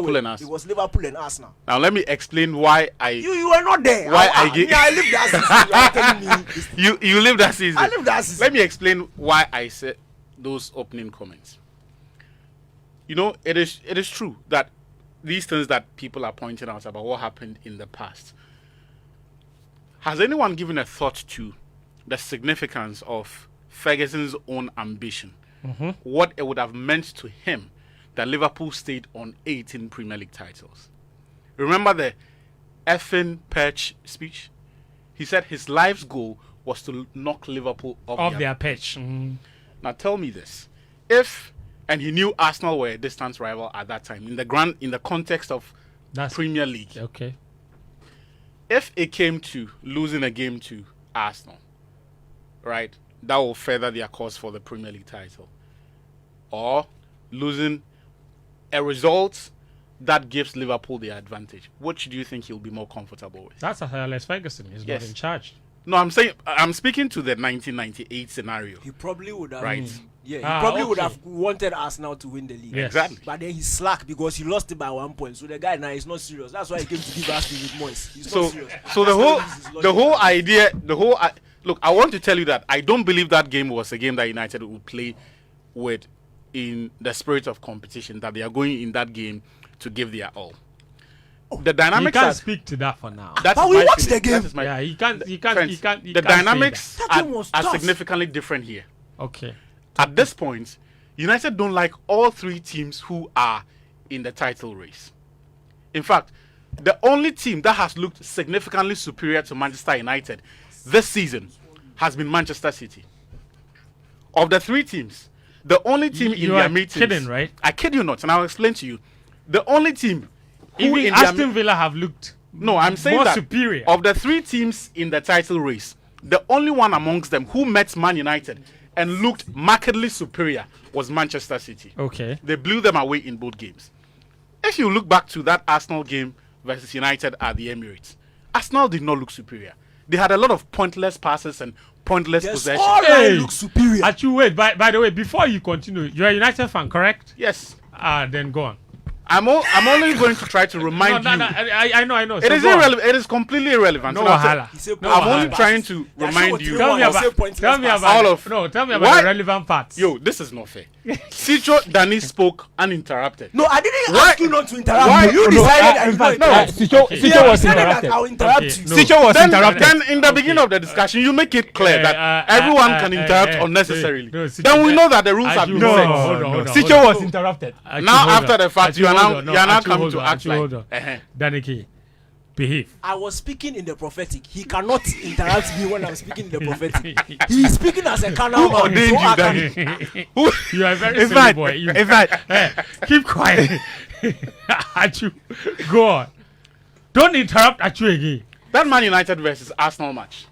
was Liverpool and Arsenal. Now let me explain why you were not there. Why I lived that season. You are telling me you lived that season. I lived that season. Let me explain why I said those opening comments. It is true that these things that people are pointing out about what happened in the past. Has anyone given a thought to the significance of Ferguson's own ambition? What it would have meant to him that Liverpool stayed on 18 Premier League titles. Remember the effing perch speech? He said his life's goal was to knock Liverpool off their pitch. Now tell me this. And he knew Arsenal were a distant rival at that time in the context of Premier League. Okay. If it came to losing a game to Arsenal, right, that will further their cause for the Premier League title. Or losing a result that gives Liverpool the advantage. Which do you think he'll be more comfortable with? That's a Alex Ferguson. He's not in charge. No, I'm speaking to the 1998 scenario. He probably would have. Right. Yeah, he probably would have wanted Arsenal to win the league. Yes. Exactly. But then he slack because he lost it by 1 point. So the guy now is not serious. That's why he came to give us with Moyes. He's not serious. So the whole idea, look, I want to tell you that I don't believe that game was a game that United would play with in the spirit of competition, that they are going in that game to give their all. The dynamics. You can't speak to that for now. But we watched the game. Yeah, he can't. The dynamics are significantly different here. Okay. At this point, United don't like all 3 teams who are in the title race. In fact, the only team that has looked significantly superior to Manchester United this season has been Manchester City. Of the 3 teams, the only team in their meetings... You are kidding, right? I kid you not, and I'll explain to you. The only team... Even Aston Villa have looked I'm saying more that superior. Of the 3 teams in the title race, the only one amongst them who met Man United and looked markedly superior was Manchester City. Okay. They blew them away in both games. If you look back to that Arsenal game versus United at the Emirates, Arsenal did not look superior. They had a lot of pointless passes and pointless possession. Look superior. Actually, wait. By the way, before you continue, you're a United fan, correct? Yes. Then go on. I'm only going to try to remind you. I know. It is irrelevant. It is completely irrelevant. No wahala. I'm only trying to remind you. Tell me about the relevant parts. Yo, this is not fair. Sitso Dani spoke uninterrupted. No, I didn't ask you not to interrupt. You decided Sitso was interrupted. I'll interrupt you. Sitso was interrupted. Then in the beginning of the discussion, you make it clear that everyone can interrupt unnecessarily. Then we know that the rules have been set. Sitso was interrupted. Now after the fact, you are now coming to act like. Daniki, behave. I was speaking in the prophetic. He cannot interrupt me when I'm speaking in the prophetic. He is speaking as a carnal man. You are a very silly boy. In fact, Keep quiet. Atsu, go on. Don't interrupt Atsu again. That Man United versus Arsenal match.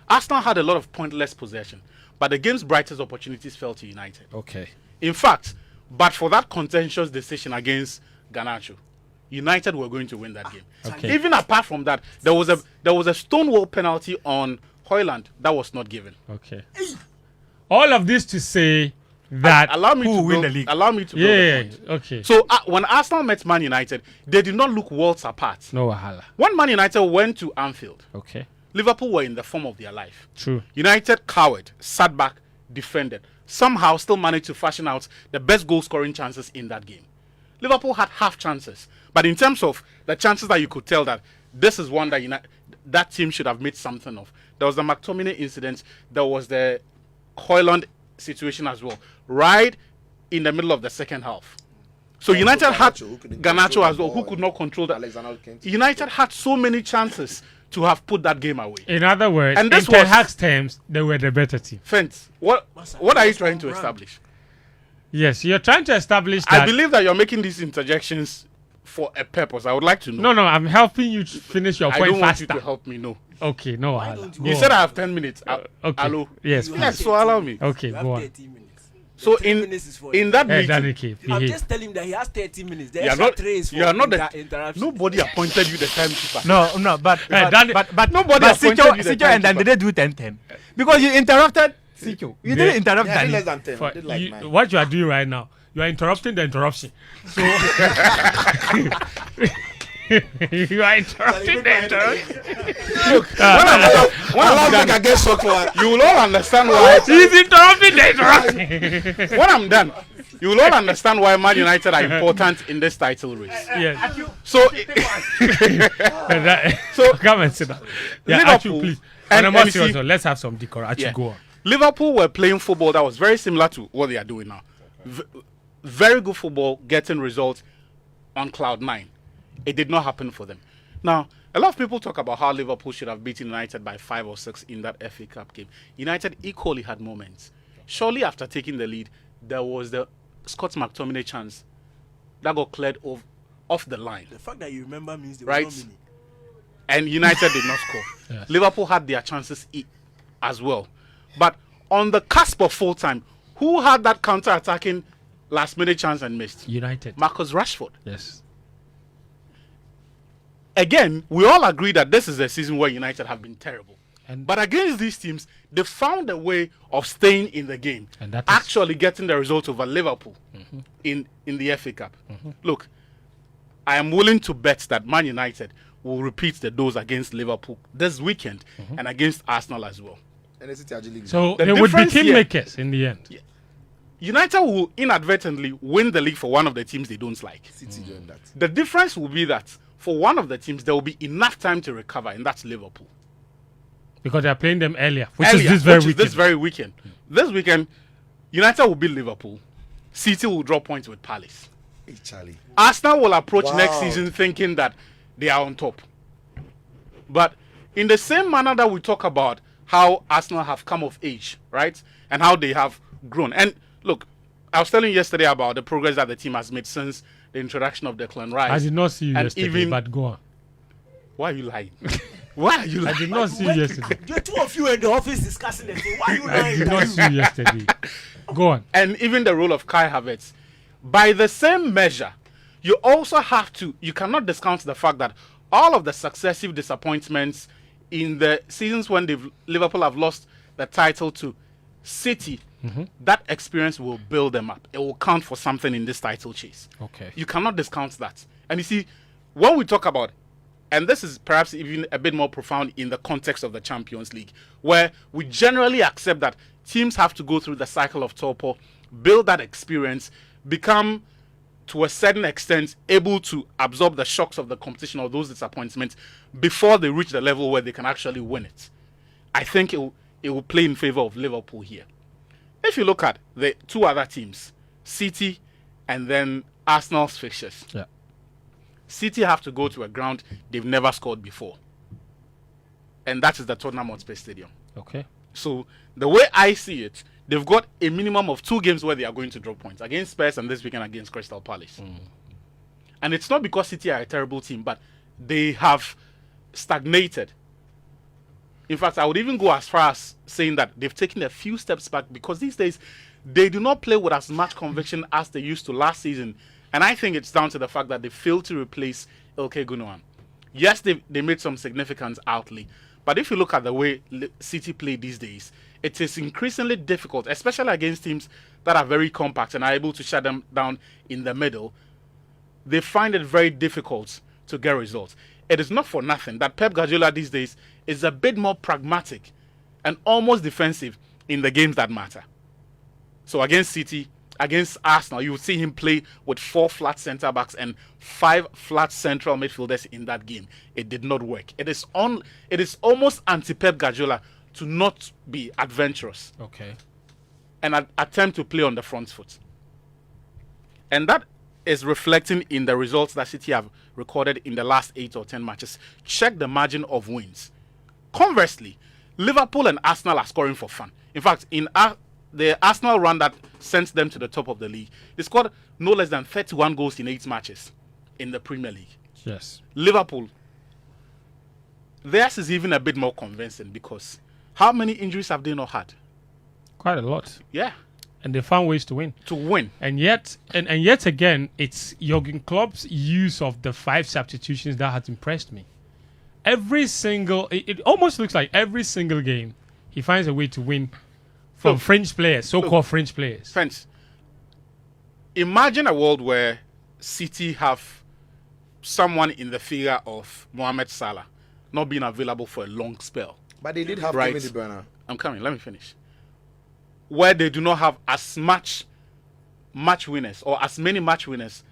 Arsenal had a lot of pointless possession, but the game's brightest opportunities fell to United. Okay. In fact, But for that contentious decision against Garnacho, United were going to win that game. Okay. Even apart from that, there was a stonewall penalty on Højlund that was not given. Okay. All of this to say that Allow me who to win build, the league? Allow me to build yeah, a point. okay. So when Arsenal met Man United, they did not look worlds apart. No wahala. When Man United went to Anfield, Okay. Liverpool were in the form of their life. True. United cowered, sat back, defended. Somehow still managed to fashion out the best goal scoring chances in that game. Liverpool had half chances. But in terms of the chances that you could tell that this is one that that team should have made something of. There was the McTominay incident. There was the Højlund situation as well. Right in the middle of the second half. So United had Garnacho as well, who could not control that. United had so many chances to have put that game away. In other words, And in this Ten was- Hag's terms, they were the better team. Fence, what are you trying to establish? Yes, you're trying to establish that. I believe that you're making these interjections for a purpose. I would like to know. No, I'm helping you to finish your I point don't want faster. you to help me. No. Okay, no wahala. Go You on. said I have 10 minutes. Okay. Hello. Yes, Yes, please. so allow me. Okay, You have go on. 30 minutes. So 30 in minutes is for in you. that Hey, meeting, Danike, I'm behave. just telling him that he has 30 minutes. The you are extra not. 3 is for You are not the. interruption. Nobody appointed you the timekeeper. No, but Hey, Nobody appointed you the Sitso and then timekeeper. they do 10-10 because you interrupted Sitso. You didn't interrupt Yeah, I did less Danny. than 10. For- I did like you- mine. what you are doing right now, you are interrupting the interruption. So you are interrupting the interruption. When I'm done, I get shocked for you will all understand why. He's interrupting the interruption. When I'm done, you will all understand why Man United are important in this title race. Yes. So, So come and sit down. Yeah, Atsu, Liverpool please. and On a more MC serious note, let's have some decor. Atsu, Yeah. go on. Liverpool were playing football that was very similar to what they are doing now. Very good football, getting results on cloud 9. It did not happen for them. Now, a lot of people talk about how Liverpool should have beaten United by 5 or 6 in that FA Cup game. United equally had moments. Shortly after taking the lead, there was the Scott McTominay chance that got cleared off the line. The fact that you remember means there Right. was no meaning. And United did not score. Yes. Liverpool had their chances as well. But on the cusp of full time, who had that counter-attacking last-minute chance and missed? United. Marcus Rashford. Yes. Again, we all agree that this is a season where United have been terrible. And- But against these teams, they found a way of staying in the game, And that is- actually getting the result over Liverpool in the FA Cup. Look, I am willing to bet that Man United will repeat the dose against Liverpool this weekend and against Arsenal as well. So The they would be difference here- kingmakers in the end. United will inadvertently win the league for one of the teams they don't like. The difference will be that for one of the teams, there will be enough time to recover, and that's Liverpool. Because they are playing them earlier, which Earlier, is this very which is weekend. this very weekend. This weekend, United will beat Liverpool. City will draw points with Palace. Hey, Charlie. Arsenal will approach Wow. next season thinking that they are on top. But in the same manner that we talk about how Arsenal have come of age, right? And how they have grown. And look, I was telling you yesterday about the progress that the team has made since the introduction of Declan Rice. I did not see you And yesterday, even- but go on. Why are you lying? Why are you I lying? did not see you yesterday. The two of you in the office discussing the thing. Why are you I lying? did not see you yesterday. Go on. And even the role of Kai Havertz. By the same measure, you also have to, you cannot discount the fact that all of the successive disappointments in the seasons when Liverpool have lost the title to City, that experience will build them up. It will count for something in this title chase. Okay. You cannot discount that. And you see, when we talk about, and this is perhaps even a bit more profound in the context of the Champions League, where we generally accept that teams have to go through the cycle of torpor, build that experience, become, to a certain extent, able to absorb the shocks of the competition or those disappointments before they reach the level where they can actually win it. I think it will play in favor of Liverpool here. If you look at the two other teams, City and then Arsenal's fixtures, Yeah. City have to go to a ground they've never scored before. And that is the Tottenham Hotspur Stadium. Okay. So the way I see it, they've got a minimum of 2 games where they are going to drop points, against Spurs and this weekend against Crystal Palace. And it's not because City are a terrible team, but they have stagnated. In fact, I would even go as far as saying that they've taken a few steps back because these days they do not play with as much conviction as they used to last season. And I think it's down to the fact that they failed to replace Ilkay Gundogan. Yes, they made some significant outlay. But if you look at the way City play these days, it is increasingly difficult, especially against teams that are very compact and are able to shut them down in the middle. They find it very difficult to get results. It is not for nothing that Pep Guardiola these days is a bit more pragmatic and almost defensive in the games that matter. So against City, against Arsenal, you will see him play with 4 flat centre backs and 5 flat central midfielders in that game. It did not work. It is almost anti-Pep Guardiola to not be adventurous. Okay. And attempt to play on the front foot. And that is reflecting in the results that City have recorded in the last 8 or 10 matches. Check the margin of wins. Conversely, Liverpool and Arsenal are scoring for fun. In fact, in the Arsenal run that sent them to the top of the league, they scored no less than 31 goals in 8 matches in the Premier League. Yes. Liverpool, theirs is even a bit more convincing because how many injuries have they not had? Quite a lot. Yeah. And they found ways to win. And yet again, it's Jurgen Klopp's use of the 5 substitutions that has impressed me. It almost looks like every single game, he finds a way to win from French players, so-called French players. Friends, imagine a world where City have someone in the figure of Mohamed Salah not being available for a long spell. But they did have Right. Kevin De Bruyne. I'm coming, let me finish. Where they do not have as much match winners or as many match winners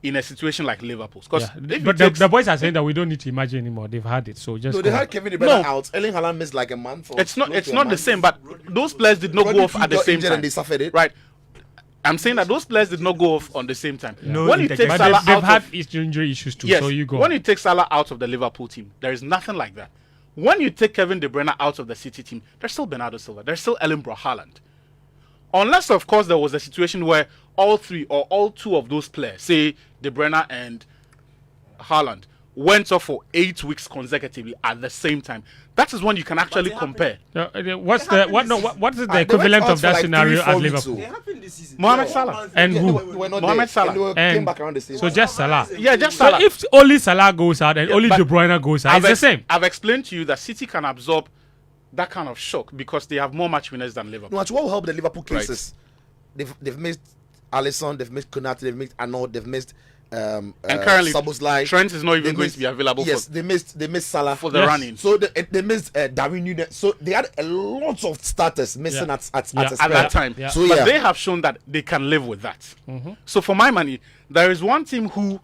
in a situation like Liverpool. Yeah. But the boys are saying that we don't need to imagine anymore. They've had it, so just No, they go had on. Kevin De Bruyne out. Erling Haaland missed like a month. It's not the same, but those players did not go off at the same time. And they suffered it. Right. I'm saying that those players did not go off on the same time. No, when you take But Salah they've out had of, injury issues too, yes, so you go. when you take Salah out of the Liverpool team, there is nothing like that. When you take Kevin De Bruyne out of the City team, there's still Bernardo Silva, there's still Erling Haaland. Unless, of course, there was a situation where all 3 or all 2 of those players, say De Bruyne and Haaland, went off for 8 weeks consecutively at the same time. That is when you can actually compare. What is the equivalent of that scenario at Liverpool? It happened this season. Mohamed Salah. And Yeah, who? they were not Mohamed there. Salah. And they And came back around the same So just Salah. Yeah, just So Salah. if only Salah goes out and only but De Bruyne goes out, it's the same. I've explained to you that City can absorb that kind of shock because they have more match winners than Liverpool. No, actually, what will help the Liverpool Right. cases? They've missed Alisson, they've missed Konate, they've missed Arnold, they've missed And currently, Szoboszlai. Trent is not even They going missed- to be available Yes, they missed Salah for the Yes. running. So they missed Darwin Núñez. So they had a lot of starters missing Yeah. at Yeah. a at spell. that time. Yeah. So But yeah, they have shown that they can live with that. So for my money, there is one team who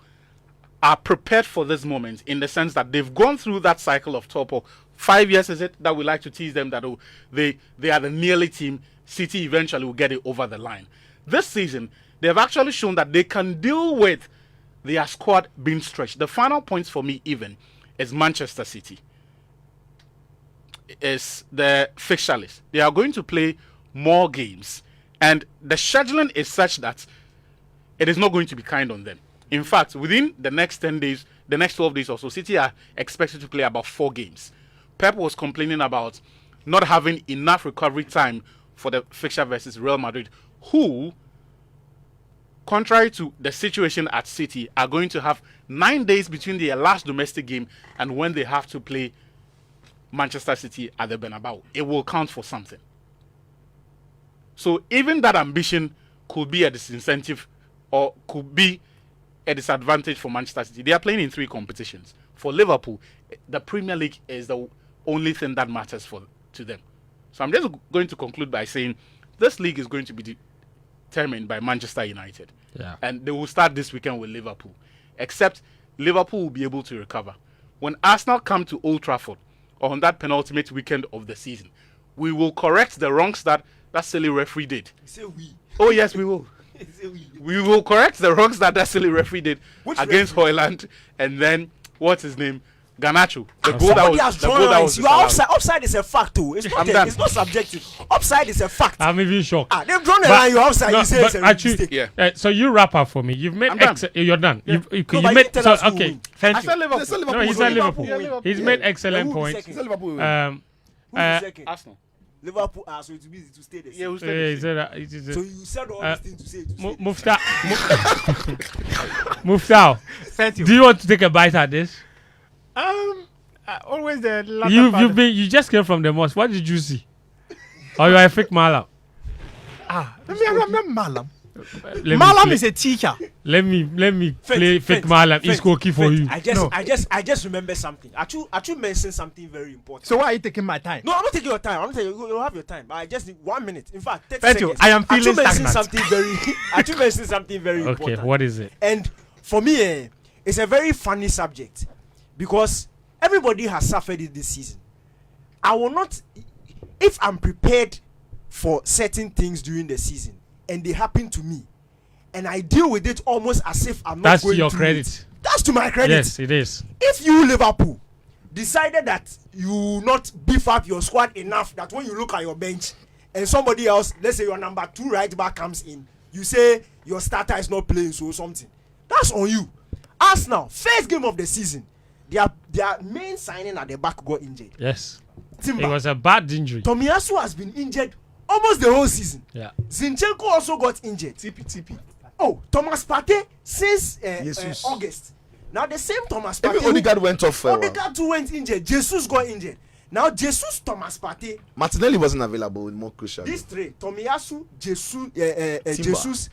are prepared for this moment in the sense that they've gone through that cycle of torpor. 5 years is it that we like to tease them that they are the nearly team. City eventually will get it over the line. This season, they have actually shown that they can deal with their squad being stretched. The final points for me even is Manchester City. Is the fixture list. They are going to play more games. And the scheduling is such that it is not going to be kind on them. In fact, within the next 10 days, the next 12 days or so, City are expected to play about 4 games. Pep was complaining about not having enough recovery time for the fixture versus Real Madrid, who, contrary to the situation at City, are going to have 9 days between their last domestic game and when they have to play Manchester City at the Bernabeu. It will count for something. So even that ambition could be a disincentive or could be a disadvantage for Manchester City. They are playing in 3 competitions. For Liverpool, the Premier League is the only thing that matters to them. So I'm just going to conclude by saying this league is going to be determined by Manchester United. Yeah. And they will start this weekend with Liverpool. Except Liverpool will be able to recover. When Arsenal come to Old Trafford on that penultimate weekend of the season, we will correct the wrongs that silly referee did. Say we. Oh yes, we will. Say we. We will correct the wrongs that silly referee did Which against Hoyland, and then what's his name, Garnacho. The goal that Somebody was has the drawn goal that lines. was You are disallowed. offside. Offside is a fact too. It's I'm not. done. It's not subjective. Offside is a fact. I'm even shocked. They've drawn a line. You're offside. No, You say it's but a actually, mistake. Yeah. so you wrap up for me. You've made I'm done. you're done. Yeah. You No, you but made you tell so us who okay. win. Thank I you. said Liverpool. They said No, Liverpool he will said win. Liverpool. Yeah, Liverpool. He's Yeah. made Who excellent will be points. second? Liverpool will win. Um, Who's the second? Arsenal. Liverpool are, so it will be easy to stay the same. Yeah, we'll Yeah, stay he the same. said that. It is So you said all these things to say it will stay the Muftaw, Thank you. do you want to take a bite at this? Always the latter You just came from the mosque. What did you see? Or you are a fake malam? I'm not Malam. Let me Malam play- is a teacher. Let me play fake Fenty, malam. It's Fenty, cookie for you. I just remember something. Atsu mentioned something very important. So why are you taking my time? No, I'm not taking your time. I'm not taking you'll have your time. I just need 1 minute. In fact, 30 Thank you. seconds. I am feeling Atsu mentioned stagnant. something very Atsu mentioned something very Okay, important. what is it? And for me, it's a very funny subject because everybody has suffered it this season. I will not, if I'm prepared for certain things during the season and they happen to me, and I deal with it almost as if I'm not That's going your through credit. it. That's to my credit. Yes, it is. If you, Liverpool, decided that you not beef up your squad enough that when you look at your bench and somebody else, let's say your number 2 right back comes in, you say your starter is not playing, so something, that's on you. Arsenal, first game of the season, their main signing at the back got injured. Yes. Timber. It was a bad injury. Tomiyasu has been injured almost the whole season. Yeah. Zinchenko also got injured. TP. Oh, Thomas Partey since Jesus. August. Now the same Thomas Partey. Even Odegaard went off. Odegaard too went injured. Jesus got injured. Now Jesus, Thomas Partey. Martinelli wasn't available. More crucial. These three, Tomiyasu, Jesus,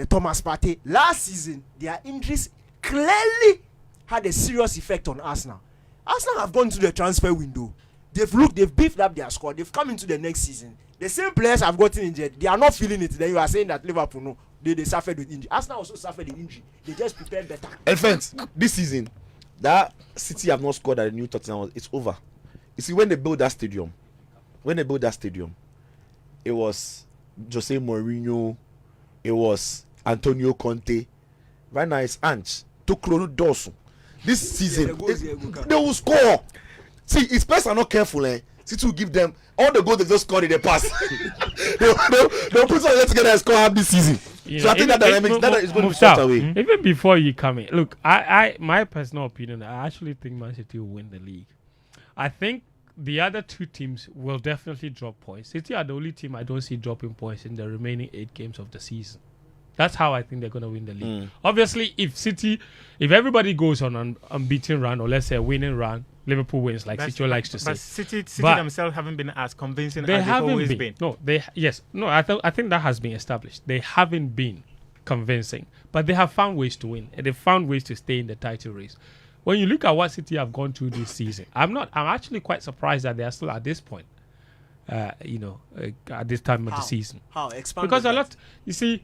Thomas Partey. Last season, their injuries clearly had a serious effect on Arsenal. Arsenal have gone to the transfer window. They've beefed up their squad. They've come into the next season. The same players have gotten injured. They are not feeling it. Then you are saying that Liverpool, no, they suffered with injury. Arsenal also suffered the injury. They just prepared better. And friends, this season, that City have not scored at the new Tottenham. It's over. You see, when they built that stadium, it was Jose Mourinho, it was Antonio Conte. Right now it's Ange. Tokro Dawson. This season, they will score. See, if Spurs are not careful, City will give them all the goals they just scored in the past. they'll put something together and score half this season. So I think that dynamic that is going to be sort away. Even before you come in, look, I my personal opinion, I actually think Man City will win the league. I think the other two teams will definitely drop points. City are the only team I don't see dropping points in the remaining 8 games of the season. That's how I think they're going to win the league. Obviously, if everybody goes on an unbeaten run, or let's say a winning run, Liverpool wins, like Sitso likes to say. But City But themselves haven't been as convincing They as they've haven't always been. been. No, I think that has been established. They haven't been convincing, but they have found ways to win, and they've found ways to stay in the title race. When you look at what City have gone through this season, I'm actually quite surprised that they are still at this point. At this time of the season. How? Expand Because on a that. lot, you see,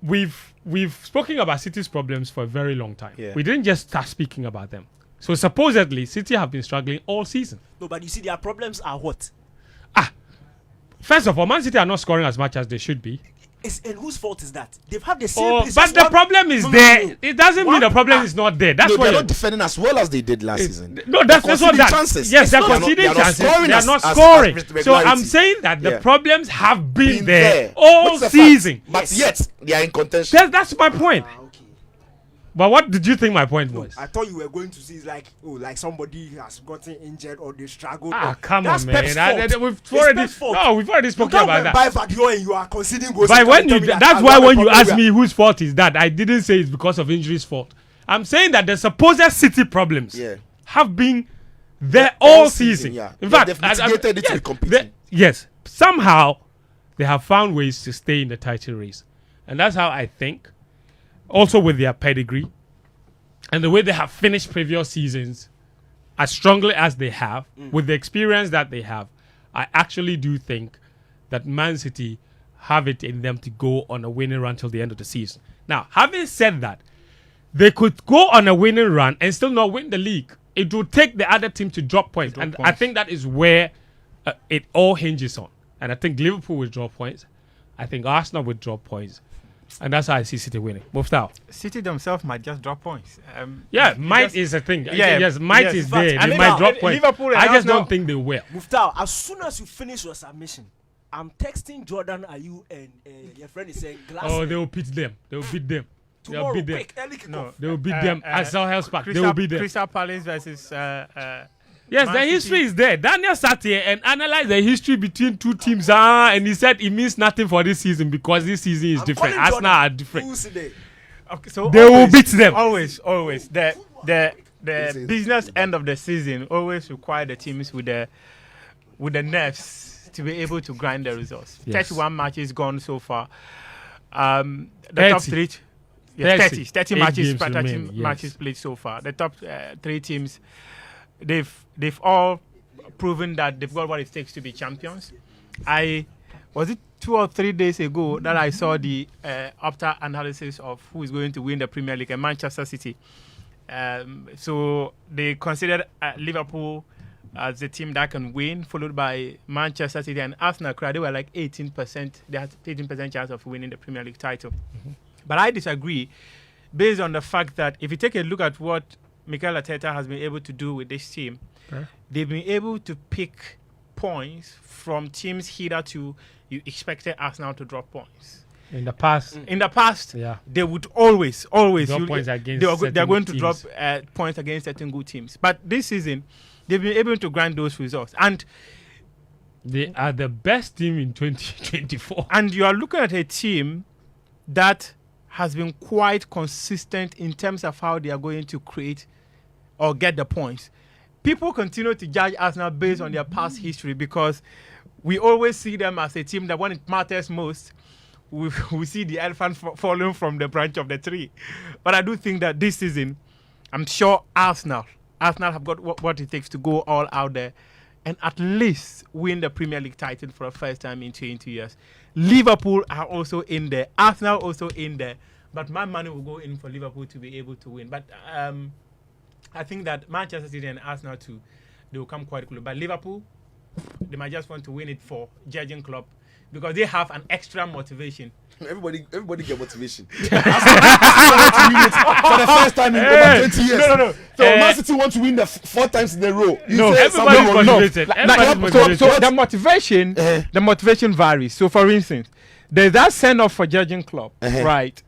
we've spoken about City's problems for a very long time. Yeah. We didn't just start speaking about them. So supposedly, City have been struggling all season. No, but you see, their problems are what? First of all, Man City are not scoring as much as they should be. And whose fault is that? They've had the same. Oh, it's but just the one- problem is No, there. no. It doesn't mean the problem is not there. That's No, why they're you're not defending as well as they did last season. No, that's what conceding that. chances. Yes, It's they're not- conceding they're not chances. scoring They're as- not as scoring. So regularity. I'm saying that the Yeah. problems have been Been there all Which is a fact. season. But yet they are in contention. That's my point. Ah, okay. But what did you think my point was? I thought you were going to see like somebody has gotten injured or they struggled. Ah, or, come that's on, man. Pep's fault. We've It's already Pep's fault. no, we've already You spoken can't about go that. buy Vadio and you are conceding goals. But and when tell you me that that's I why have a when you problem ask with- me whose fault is that, I didn't say it's because of injuries' fault. I'm saying that the supposed City problems Yeah. have been there all season. Yeah. In Yeah, fact, they've mitigated it to be competing. yes, somehow they have found ways to stay in the title race, and that's how I think. Also, with their pedigree and the way they have finished previous seasons as strongly as they have, with the experience that they have, I actually do think that Man City have it in them to go on a winning run till the end of the season. Now, having said that, they could go on a winning run and still not win the league. It will take the other team to drop points. And I think that is where it all hinges on. And I think Liverpool will drop points. I think Arsenal will drop points. And that's how I see City winning. Muftawu. City themselves might just drop points. Yeah, you might just- is a thing. Yeah, Yes, might yes. is In fact, there. I They mean, might drop points. Liverpool and I just Arsenal- don't think they will. Muftawu, as soon as you finish your submission, I'm texting Jordan, Ayew, and your friend is saying glass. Oh, they will beat them. They will beat them. They'll tomorrow, beat them. quick, early kickoff. No. They will beat them at Selhurst Park. They will Crystal, beat them. Crystal Palace versus Yes, Man the City- history is there. Daniel sat here and analyzed the history between two teams, and he said it means nothing for this season because this season is different. calling Arsenal are different. Who's today? Okay, so They will beat them. Always. The business end of the season always require the teams with the nerves to be able to grind the results. Yes. 31 matches gone so far. The top 30. three. Yes, 30 8 matches, games remain, yes. matches played so far. The top 3 teams, they've all proven that they've got what it takes to be champions. Was it 2 or 3 days ago that I saw the after analysis of who is going to win the Premier League, and Manchester City. So they considered Liverpool as the team that can win, followed by Manchester City and Arsenal. They were like 18%. They had 18% chance of winning the Premier League title. Mm-hmm. But I disagree, based on the fact that if you take a look at what Mikel Arteta has been able to do with this team, they've been able to pick points from teams hitherto you expected Arsenal to drop points. In the past, In the past, yeah. they would always Drop points against they're certain going to teams. drop points against certain good teams. But this season, they've been able to grind those results. And They are the best team in 2024. you are looking at a team that has been quite consistent in terms of how they are going to create or get the points. People continue to judge Arsenal based on their past history because we always see them as a team that when it matters most, we see the elephant falling from the branch of the tree. But I do think that this season, I'm sure Arsenal have got what it takes to go all out there and at least win the Premier League title for the first time in 22 years. Liverpool are also in there. Arsenal also in there. But my money will go in for Liverpool to be able to win. But I think that Manchester City and Arsenal too, they will come quite close. But Liverpool, they might just want to win it for Jurgen Klopp because they have an extra motivation. Everybody get motivation. Arsenal want to win it for the first time in over 20 years. No. So Man City want to win the 4 times in a row. You No, say everybody's something wrong. motivated. Everybody's motivated. So the motivation varies. So for instance, there's that send off for Jurgen Klopp, right?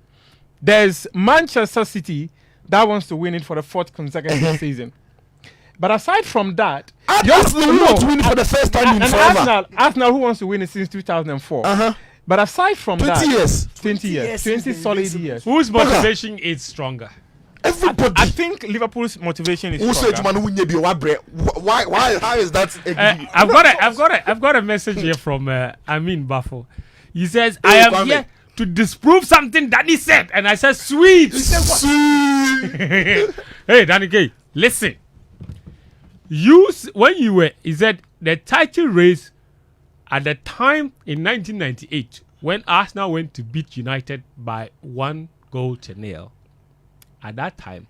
There's Manchester City that wants to win it for the 4th consecutive season. But aside from that, Arsenal want to win it for the first time in and forever. Arsenal who wants to win it since 2004. But aside from 20 that, years. 20 years, 20 solid years. Whose motivation is stronger? Everybody. I think Liverpool's motivation is Who said stronger. man who win be one bread? Why? How is that? I've got a message here from Amin Bafo. He says, "I am Kwame. here to disprove something Danny said," and I said, "Sweet." Hey, Danny K, listen. When you were, he said the title race at the time in 1998 when Arsenal went to beat United by 1-0. At that time,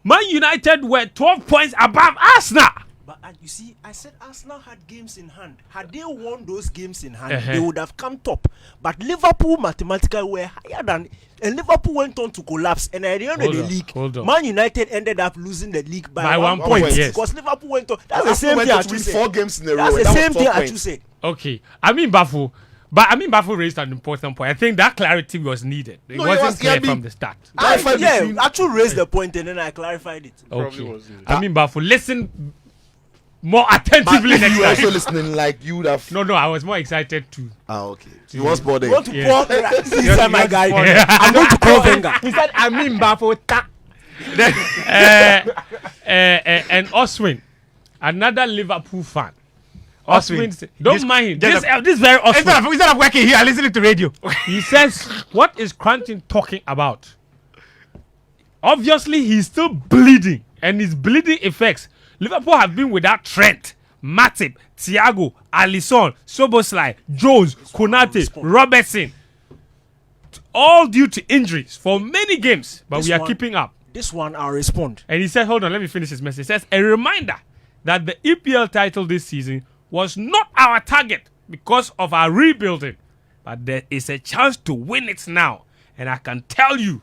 Man United were 12 points above Arsenal. But you see, I said Arsenal had games in hand. Had they won those games in hand, they would have come top. But Liverpool mathematically were higher than, and Liverpool went on to collapse. And at the end of the league, Man United ended up losing the league by 1 point. Yes. Because Liverpool went on. That's the same thing to Atsu win said. 4 games in a row. That's the That was same 4 thing points. Atsu said. Okay, Bafo raised an important point. I think that clarity was needed. It No, wasn't yeah, clear from the start. Atsu raised the point and then I clarified it. Okay. Bafo, listen more attentively But next you were also time. listening like you would have. No, I was more excited too. Okay. You was bored. You want to Yeah. pour this time, my guy. Yeah. I'm going to call Wenger. He said, I mean, Bafo. And Oswin, another Liverpool fan. Oswin, don't mind him. This very Instead Oswin. of working here, listening to radio. He says, "What is Koranteng talking about?" Obviously, he's still bleeding, and his bleeding effects. Liverpool have been without Trent, Matip, Thiago, Alisson, Soboslai, Jones, Konate, Robertson, all due to injuries for many games. But we are keeping up. This one, I'll respond. And he said, hold on, let me finish his message. He says, a reminder that the EPL title this season was not our target because of our rebuilding. But there is a chance to win it now. And I can tell you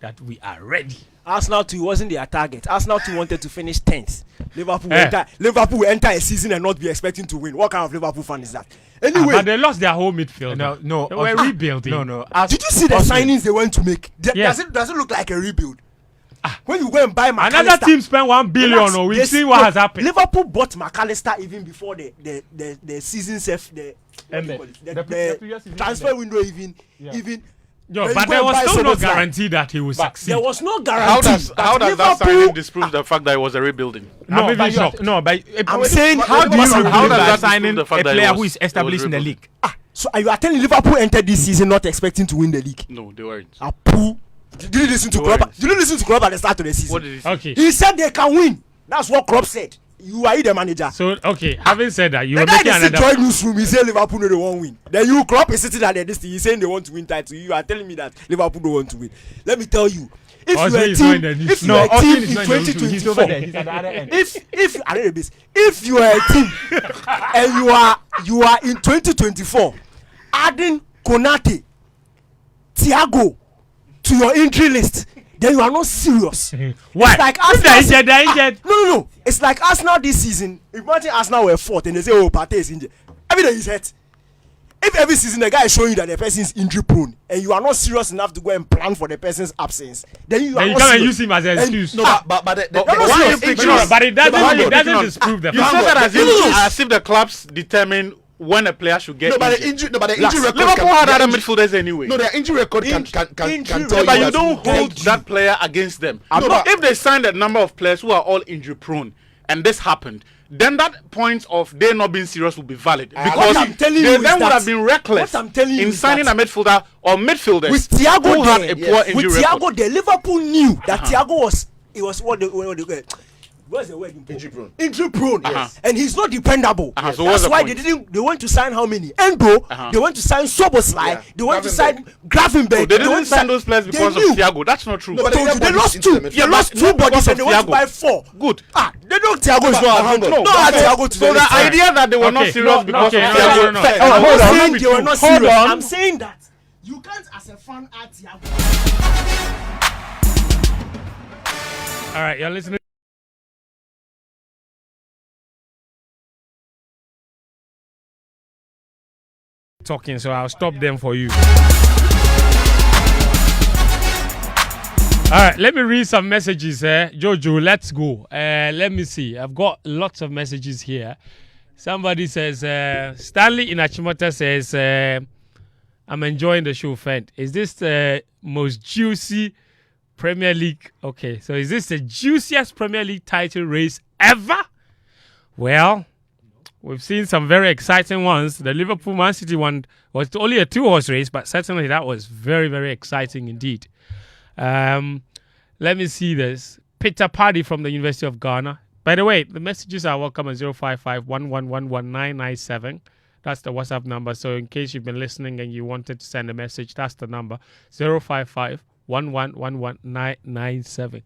that we are ready. Arsenal too wasn't their target. Arsenal too wanted to finish 10th. Liverpool will enter a season and not be expecting to win. What kind of Liverpool fan is that? Anyway, But they lost their whole midfield. No. They were rebuilding. No. did you see the signings they went to make? Yeah. Does it look like a rebuild? When you go and buy McAllister, Another team spent 1 billion. relax, Or we've this- seen what has happened. Liverpool bought McAllister even before the season self the previous season transfer window even. Yo, When but you there go was and buy still no Soboslai, guarantee that he will succeed. There was no How guarantee. does that Liverpool- signing disprove the fact that it was a rebuilding? I'm even shocked. I'm saying, how do you how review does that that signing disprove the fact a that it player was- who is it was established in the rebuilding? league? So are you are telling Liverpool entered this season not expecting to win the league? No, they weren't. Apu. Did you listen to They Klopp? weren't. Did you listen to Klopp at the start of the season? What did he say? Okay. He said they can win. That's what Klopp said. You are the manager. So, okay, having said that, you The were guy making is another. join newsroom. He say Liverpool no they won't win. Then you Klopp is sitting at this thing. He's saying they want to win title. You are telling me that Liverpool don't want to win. Let me tell you. If Ozil you are a is not in team, the news. if you No, are a Ozil team is in not in the news. He's over there. 2024, He's at the other end. if I read this, if you are a team and you are in 2024, adding Konate, Thiago to your injury list, then you are not serious. Why? It's like If Arsenal. they're injured. No. It's like Arsenal this season. Imagine Arsenal were fourth and they say, oh, Partey is injured. Every day he's hurt. If every season the guy is showing you that the person is injury prone and you are not serious enough to go and plan for the person's absence, then you are Then you not come and serious. use him as an And- excuse. No, but But no, why are you no, picking no, on- But it why are doesn't, you it doesn't picking on- disprove the You fact. said that Yes. as if the clubs determine when a player should get no, but injured. the injury, no, but the Relax. injury record. Liverpool had their other injury- midfielders anyway. No, their injury record can Injury tell Yeah, you. but you that- don't hold Thank that player against them. No, No, but- if they signed a number of players who are all injury prone and this happened, then that point of they not being serious will be valid because What I'm telling they you is then would that- have been reckless what I'm telling you in is signing that a midfielder or midfielders with Thiago who had there, a poor with injury Thiago record. there, Liverpool knew that Thiago was what they what's the word? Injury prone. Injury prone, Yes. and he's not dependable. So what's That's the why point? they went to sign how many? Endo. Uh-huh. They went to sign Soboslai. Yeah. They went to Gravenberch. sign Gravenberch. They went didn't to sign those players they because of knew. Thiago. That's not true. No, but I told you, they Thiago lost is two. into the They midfield. lost But two not bodies because and they of went to Thiago. buy four. Good. They know Thiago is But- not but handled. hold on. No, add Okay. Thiago to So the the list. idea that they were not Okay, serious no, because okay, of no, Thiago. no, no. I'm Hold not on, saying let me they were do- not hold serious. on. I'm saying that you can't, as a fan, add Thiago. All right, you're listening. Talking, so I'll stop them for you. All right, let me read some messages. Jojo, let's go. Let me see. I've got lots of messages here. Somebody says, Stanley in Achimota says, I'm enjoying the show, Fent. Is this the most juicy Premier League? Okay, so is this the juiciest Premier League title race ever? Well, we've seen some very exciting ones. The Liverpool Man City one was only a 2-horse race, but certainly that was very, very exciting indeed. Let me see this. Peter Paddy from the University of Ghana. By the way, the messages are welcome at 055-1111-997. That's the WhatsApp number. So in case you've been listening and you wanted to send a message, that's the number. 055-1111-997.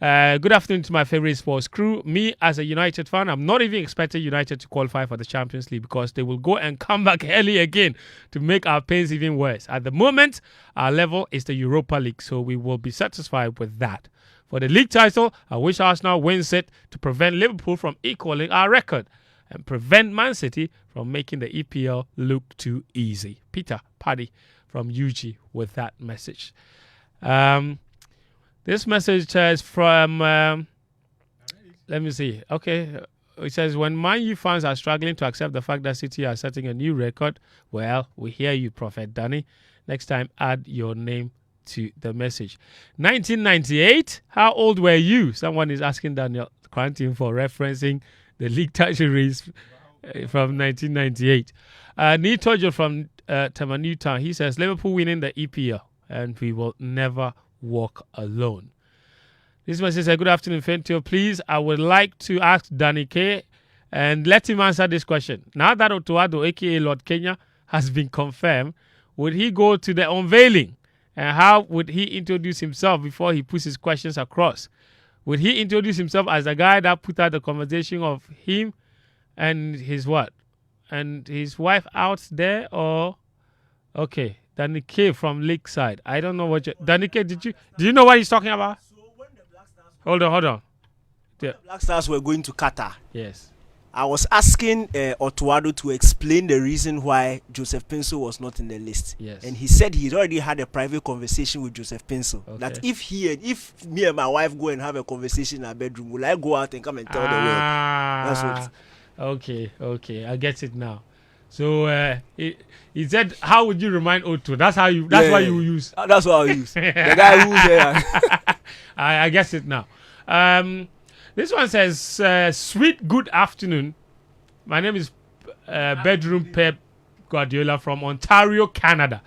Good afternoon to my favorite sports crew. Me, as a United fan, I'm not even expecting United to qualify for the Champions League because they will go and come back early again to make our pains even worse. At the moment, our level is the Europa League, so we will be satisfied with that. For the league title, I wish Arsenal wins it to prevent Liverpool from equaling our record and prevent Man City from making the EPL look too easy. Peter Paddy from UG with that message. This message is from, let me see. Okay, it says, when Man U fans are struggling to accept the fact that City are setting a new record, well, we hear you, Prophet Danny. Next time, add your name to the message. 1998, how old were you? Someone is asking Daniel Koranteng for referencing the league title race from 1998. Nitojo from Tamanu Town, he says, Liverpool winning the EPL and we will never walk alone. This message says, good afternoon, Fentuo. Please, I would like to ask Danny K and let him answer this question. Now that Otoado, aka Lord Kenya, has been confirmed, would he go to the unveiling? And how would he introduce himself before he puts his questions across? Would he introduce himself as the guy that put out the conversation of him and his what? And his wife out there, or okay, Danny K from Lakeside. I don't know what you Danny K, do you know what he's talking about? So when the Black Stars Hold on. the Black Stars were going to Qatar, Yes. I was asking Otuado to explain the reason why Joseph Pinso was not in the list. Yes. And he said he'd already had a private conversation with Joseph Pinso. Okay. That if me and my wife go and have a conversation in our bedroom, will I go out and come and tell the world? That's what. Okay, I get it now. So he said, "How would you remind Otto?" That's how you. That's why you use. That's what I'll use. The guy who's there. I guess it now. This one says, "Sweet good afternoon. My name is Bedroom Pep Guardiola from Ontario, Canada.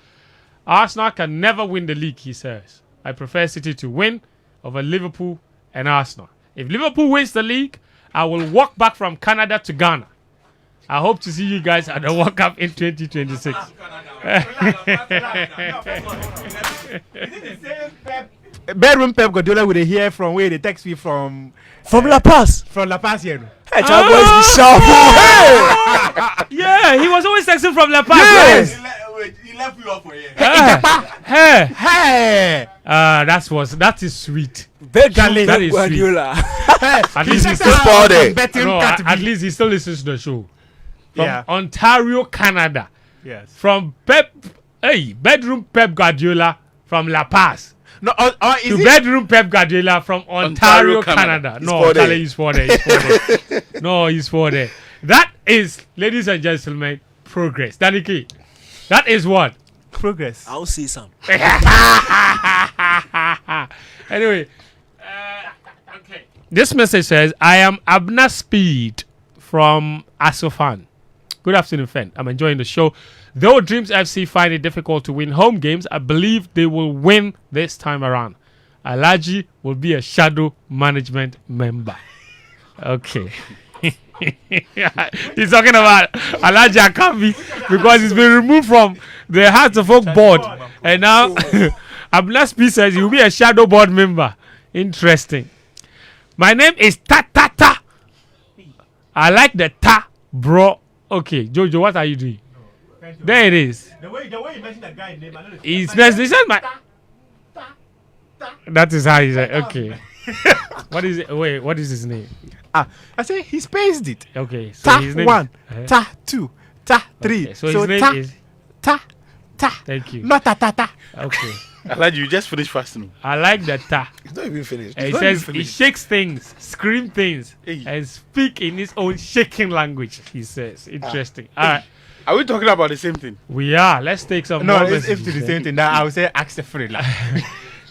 Arsenal can never win the league," he says. "I prefer City to win over Liverpool and Arsenal. If Liverpool wins the league, I will walk back from Canada to Ghana. I hope to see you guys at the World Cup in 2026. Bedroom Pep Guardiola would hear from where they text me from La Paz. from La Paz here. Hey, child boys be sharp. Hey! Yeah, he was always texting from La Paz. Yes. He left you off for here. Hey, Hey, that is sweet. Bedroom That is Guardiola. At least he This body. at least he still listens to the show. From Yeah. Ontario, Canada. Yes. From Bedroom Pep Guardiola from La Paz. No, is To it? Bedroom Pep Guardiola from Ontario, Ontario, Canada. Canada. No, for there. Charlie, he's for there. He's for there. No, he's for there. That is, ladies and gentlemen, progress. Daniki, that is what? Progress. I'll see some. Anyway, okay. This message says, "I am Abna Speed from Asofan. Good afternoon, Fen. I'm enjoying the show. Though Dreams FC find it difficult to win home games, I believe they will win this time around. Alaji will be a shadow management member." Okay. He's talking about Alaji Akambi because he's been removed from the Hearts of Oak board. And now Abna Speed says he will be a shadow board member. Interesting. "My name is Ta. I like the Ta, bro." Okay, Jojo, what are you doing? There it is. The way you mentioned that guy's name, I know He said my. That is how he said. Okay. What is it? Wait, what is his name? I say he spaced it. Okay, so Ta his name. 1, Eh? Ta 2, Ta 3. Okay, so his name ta, is. Ta. Thank you. Not Ta. Okay, Alaji, you just finished fasting. I like the Ta. It's not even finished. He It's not says even he finished. shakes things, scream things, Hey. and speak in his own shaking language. He says, interesting. All right, Are we talking about the same thing? we are. Let's take some No, more it's messages. the same thing. Now I would say ask the free.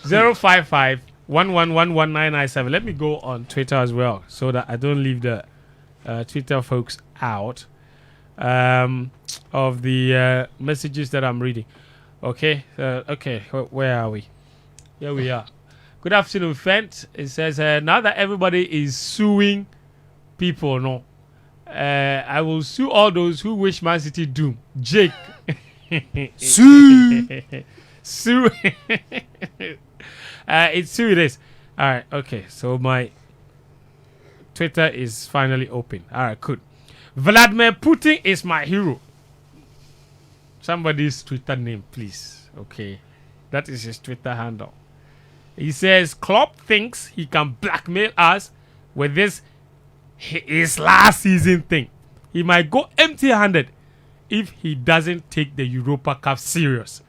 055 1111997. Let me go on Twitter as well so that I don't leave the Twitter folks out of the messages that I'm reading. Okay, where are we? Here we are. Good afternoon, Fent. It says, now that everybody is suing people, no, I will sue all those who wish Man City doom. Jake. Sue. Sue. It's Sue it is. All right, okay. So my Twitter is finally open. All right, good. Vladimir Putin is my hero. Somebody's Twitter name, please. Okay. That is his Twitter handle. He says, Klopp thinks he can blackmail us with this his last season thing. He might go empty-handed if he doesn't take the Europa Cup serious.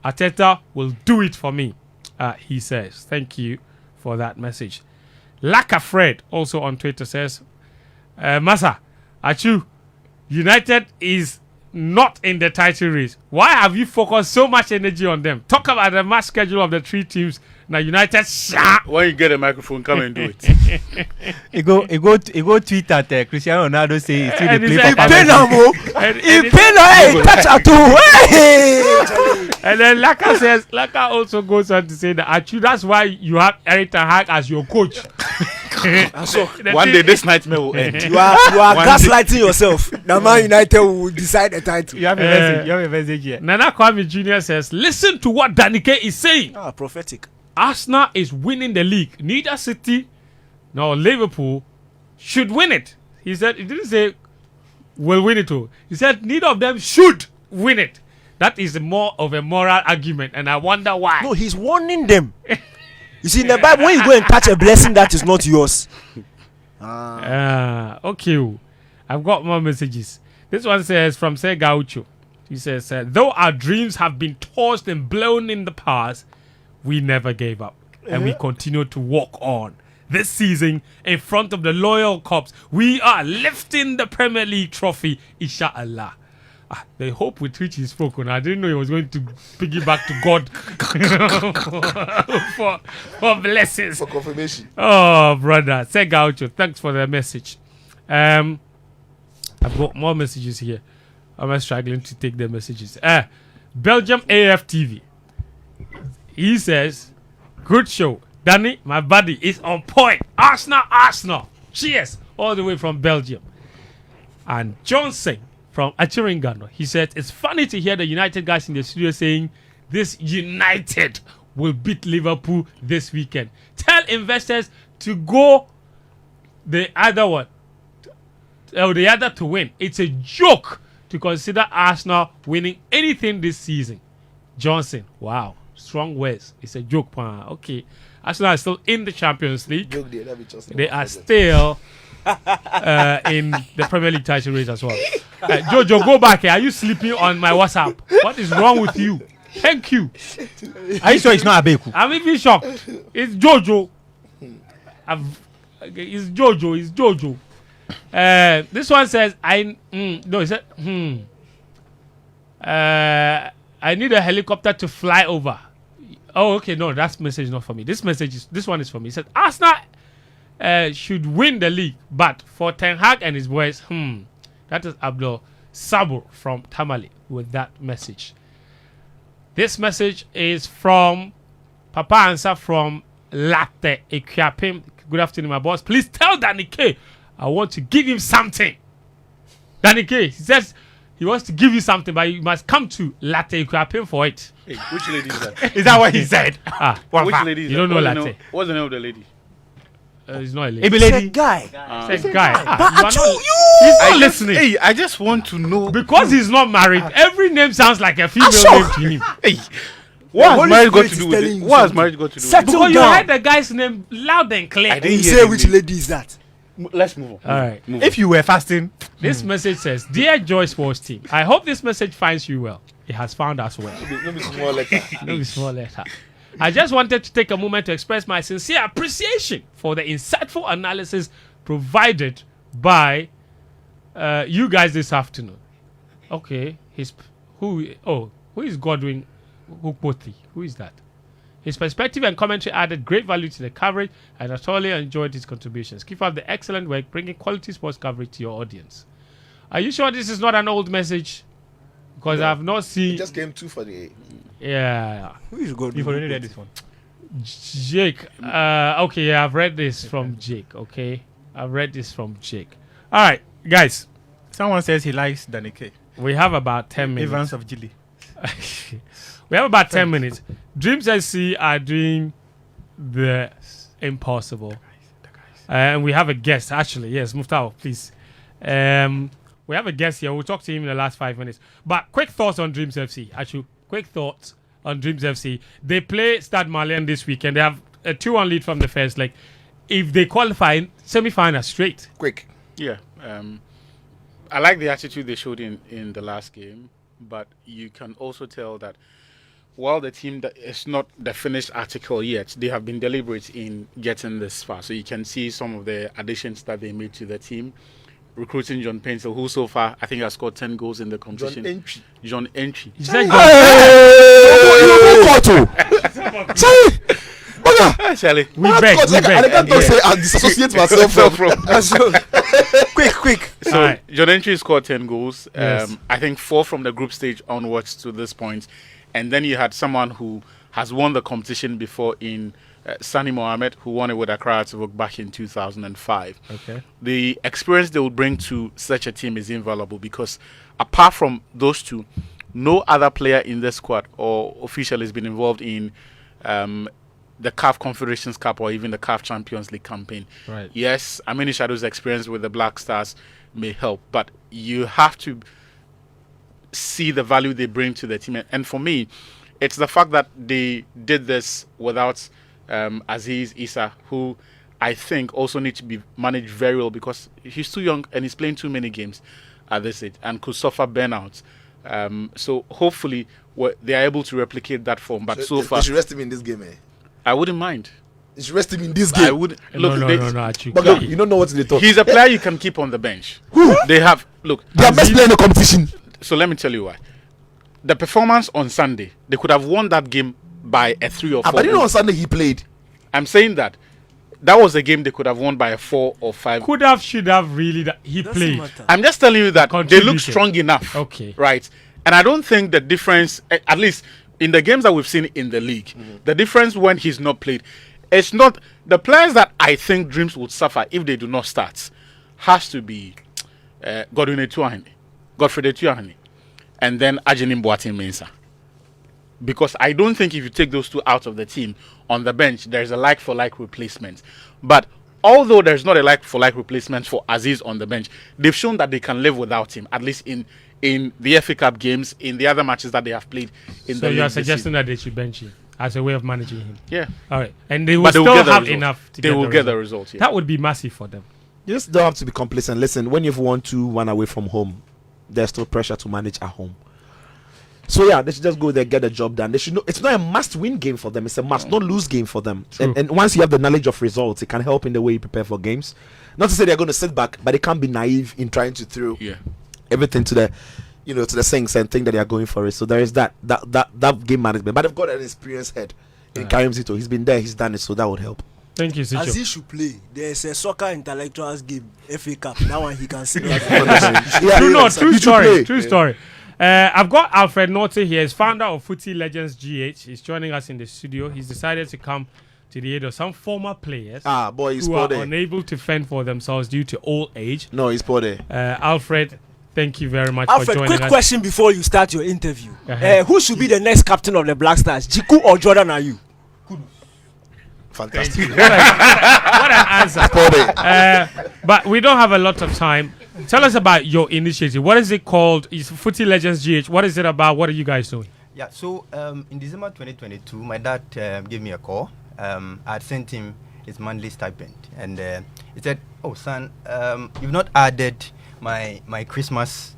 Arteta will do it for me, he says. Thank you for that message. Laka Fred, also on Twitter, says, Masa, Atsu, United is not in the title race. Why have you focused so much energy on them? Talk about the match schedule of the three teams. Now United, When you get a microphone, come and do it. He go tweet at Cristiano Ronaldo say he still And dey he play said- for and- And then Laka says, Laka also goes on to say that Atsu, that's why you have Eric Ten Hag as your coach. One day this nightmare will end. You are gaslighting yourself. Now Man United will decide the title. You have a message. You have a message here. Nana Kwame Jr. says, listen to what Danike is saying. Prophetic. Arsenal is winning the league. Neither City nor Liverpool should win it. He said, he didn't say will win it too. He said neither of them should win it. That is more of a moral argument, and I wonder why. No, he's warning them. You see, in the Bible, when you go and catch a blessing that is not yours. Okay. I've got more messages. This one says from Sir Gaucho. He says, though our dreams have been tossed and blown in the past, we never gave up. And we continue to walk on. This season, in front of the loyal cops, we are lifting the Premier League trophy, inshallah. The hope with which he spoke on, I didn't know he was going to piggyback to God for blessings. For confirmation. Oh, brother. Say Gaucho, thanks for the message. I've got more messages here. I'm struggling to take the messages. Belgium AFTV. He says, good show. Danny, my buddy, is on point. Arsenal. Cheers. All the way from Belgium. And Johnson from Atsirim, he said, it's funny to hear the United guys in the studio saying this United will beat Liverpool this weekend. Tell investors to go the other one. Or the other to win. It's a joke to consider Arsenal winning anything this season. Johnson, wow. Strong words. It's a joke. Okay. Arsenal is still in the Champions League. They are still in the Premier League title race as well. Jojo, go back here. Are you sleeping on my WhatsApp? What is wrong with you? Thank you. Are you sure it's not Abeku? I'm even shocked. It's Jojo. It's Jojo. This one says, I need a helicopter to fly over. Oh, okay. No, that message is not for me. This one is for me. It says Arsenal should win the league, but for Ten Hag and his boys, that is Abdul Sabur from Tamale with that message. This message is from Papa Answer from Latte Equiapim. Good afternoon, my boss. Please tell Danny K I want to give him something. Danny K, he says he wants to give you something, but you must come to Latte Equiapim for it. Hey, which lady is that? Is that what he said? Which lady is you that? don't know Latte. What's the name of the lady? It's not a lady. It's a guy. It's a guy. He's not listening. Hey, I just want to know. Because he's not married, every name sounds like a female name to him. Hey, what has marriage got to do with it? What has marriage got to do with it? Because you heard the guy's name loud and clear. I didn't Say which lady is that? Let's move on. All right. If you were fasting, This message says, Dear Joy Sports team, I hope this message finds you well. It has found us well. No be small letter. No be small letter. I just wanted to take a moment to express my sincere appreciation for the insightful analysis provided by you guys this afternoon. Okay, who is Godwin Hukpoti? Who is that? His perspective and commentary added great value to the coverage, and I thoroughly enjoyed his contributions. Keep up the excellent work bringing quality sports coverage to your audience. Are you sure this is not an old message? Because I've not seen. It just came 2 for the. Yeah. Who is God? you've already read this one. Jake. Okay, yeah, I've read this from Jake. Okay, I've read this from Jake. All right, guys. Someone says he likes Danny K. We have about 10 minutes. Evans of Gilly. We have about 10 minutes. Dreams SC are doing the impossible. And we have a guest, actually. Yes, Muftawu, please. We have a guest here. We'll talk to him in the last 5 minutes. But quick thoughts on Dreams FC. Actually, quick thoughts on Dreams FC. They play Stade Malien this weekend. They have a 2-1 lead from the first leg. If they qualify, semi-final straight. Quick. Yeah. I like the attitude they showed in the last game, but you can also tell that while the team that is not the finished article yet, they have been deliberate in getting this far. So you can see some of the additions that they made to the team. Recruiting John Pencil, who so far I think has scored 10 goals in the competition. John Entry. He said Charlie. we beg. I can't say I disassociate myself from. Quick. So All right. John Entry scored 10 goals. Yes. I think 4 from the group stage onwards to this point. And then you had someone who has won the competition before in Sani Mohammed, who won it with Accra to work back in 2005. Okay. The experience they will bring to such a team is invaluable because apart from those two, no other player in the squad or official has been involved in the CAF Confederations Cup or even the CAF Champions League campaign. Right. Yes, Amini Shadow's experience with the Black Stars may help, but you have to see the value they bring to the team. And for me, it's the fact that they did this without Aziz Issa, who I think, also need to be managed very well because he's too young and he's playing too many games at this age and could suffer burnout. So hopefully they are able to replicate that form. But so far, they should rest him in this game. I wouldn't mind. They should rest him in this game. I would look. No, Atsu. But look, you don't know what they thought. He's a player you can keep on the bench. Who? They have look. They are best player in the competition. So let me tell you why. The performance on Sunday, they could have won that game by a 3 or 4. But you know on Sunday he played. I'm saying that was a game they could have won by a 4 or 5. Could have, should have, really. He Doesn't played. matter. I'm just telling you that they look Contributed. strong enough. Okay. Right. And I don't think the difference, at least in the games that we've seen in the league, the difference when he's not played, it's not the players that I think Dreams would suffer if they do not start. Has to be Godwin Etuahene, Godfrey Etuahene, and then Ajenim Boateng Mensah. Because I don't think if you take those two out of the team on the bench, there's a like-for-like replacement. But although there's not a like-for-like replacement for Aziz on the bench, they've shown that they can live without him, at least in the FA Cup games, in the other matches that they have played in the So league you are this suggesting season. that they should bench him as a way of managing him? Yeah. All right. And they will But they will still get the have result. enough to They will get the result. result. Yeah. That would be massive for them. You just don't have to be complacent. Listen, when you've won 2-1 away from home, there's still pressure to manage at home. So yeah, they should just go there, get the job done. They should know it's not a must-win game for them; it's a must-not-lose game for them. True. And once you have the knowledge of results, it can help in the way you prepare for games. Not to say they're going to sit back, but they can't be naive in trying to throw Yeah. everything to the, to the sinks and think that they are going for it. So there is that game management. But they've got an experienced head in Karim Zito. He's been there, he's done it, so that would help. Thank you, As he Sitso. should play. There's a soccer intellectuals game, FA Cup. That one he can see. Yeah, True you should story. play. True story. I've got Alfred Norte here. He's founder of Footy Legends GH. He's joining us in the studio. He's decided to come to the aid of some former players Boy, he's who poor are there. unable to fend for themselves due to old age. No, he's poor there. Alfred, thank you very much for Alfred, joining quick us. question before you start your interview. Uh-huh. Who should be the next captain of the Black Stars? Jiku or Jordan Ayew? Fantastic. What an answer. Poor there. But we don't have a lot of time. Tell us about your initiative. What is it called? It's Footy Legends GH. What is it about? What are you guys doing? Yeah, so in December 2022, my dad gave me a call. I had sent him his monthly stipend, and he said, "Oh, son, you've not added my Christmas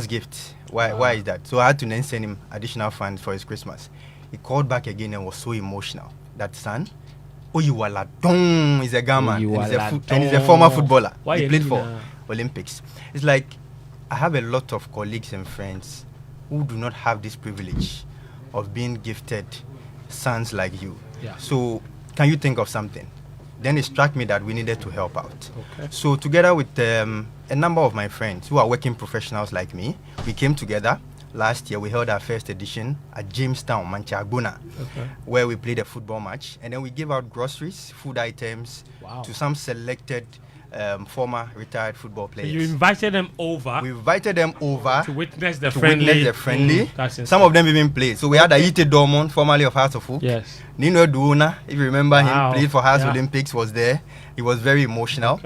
gift. Why is that?" So I had to then send him additional funds for his Christmas. He called back again and was so emotional. That son, Oyiwaladong is a Gamma, and he's a former footballer. Why he you played leaving for now? Olympics. It's like I have a lot of colleagues and friends who do not have this privilege of being gifted sons like you. Yeah. So can you think of something? Then it struck me that we needed to help out. Okay. So together with a number of my friends who are working professionals like me, we came together. Last year we held our first edition at Jamestown, Manchagbuna, where we played a football match, and then we gave out groceries, food items to some selected former retired football So players. you invited them over We invited them over to witness the to friendly. witness the friendly. That's Some of them even played. So we had Ayite Dormon, formerly of Hearts of Oak. Yes. Nino Duona, if you remember Wow. him, played for Hearts Yeah. Olympics, was there. He was very emotional.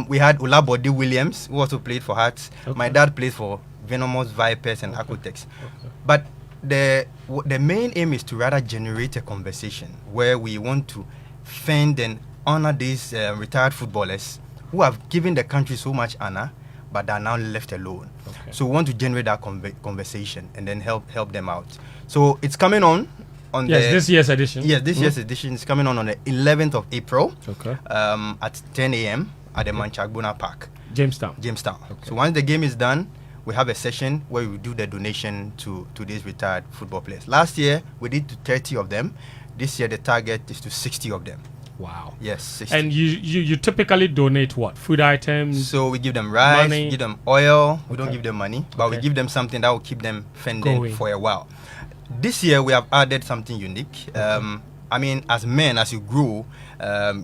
We had Olabode Williams, who also played for Hearts. My dad plays for Venomous Vipers and Aquatex. But the main aim is to rather generate a conversation where we want to fend and honor these retired footballers who have given the country so much honor, but are now left alone. So we want to generate that conversation and then help them out. So it's coming on This year's edition. Yes, this year's edition is coming on the 11th of April Okay. at 10 a.m. at the Manchagbuna Park, Jamestown. So once the game is done, we have a session where we do the donation to these retired football players. Last year, we did to 30 of them. This year, the target is to 60 of them. Wow. Yes, 60. And you typically donate what? Food items? So we give them rice, Money. we give them oil. We don't Okay. give them money, but we Okay. give them something that will keep them fending Going. for a while. This year we have added something unique. I mean, as men, as you grow,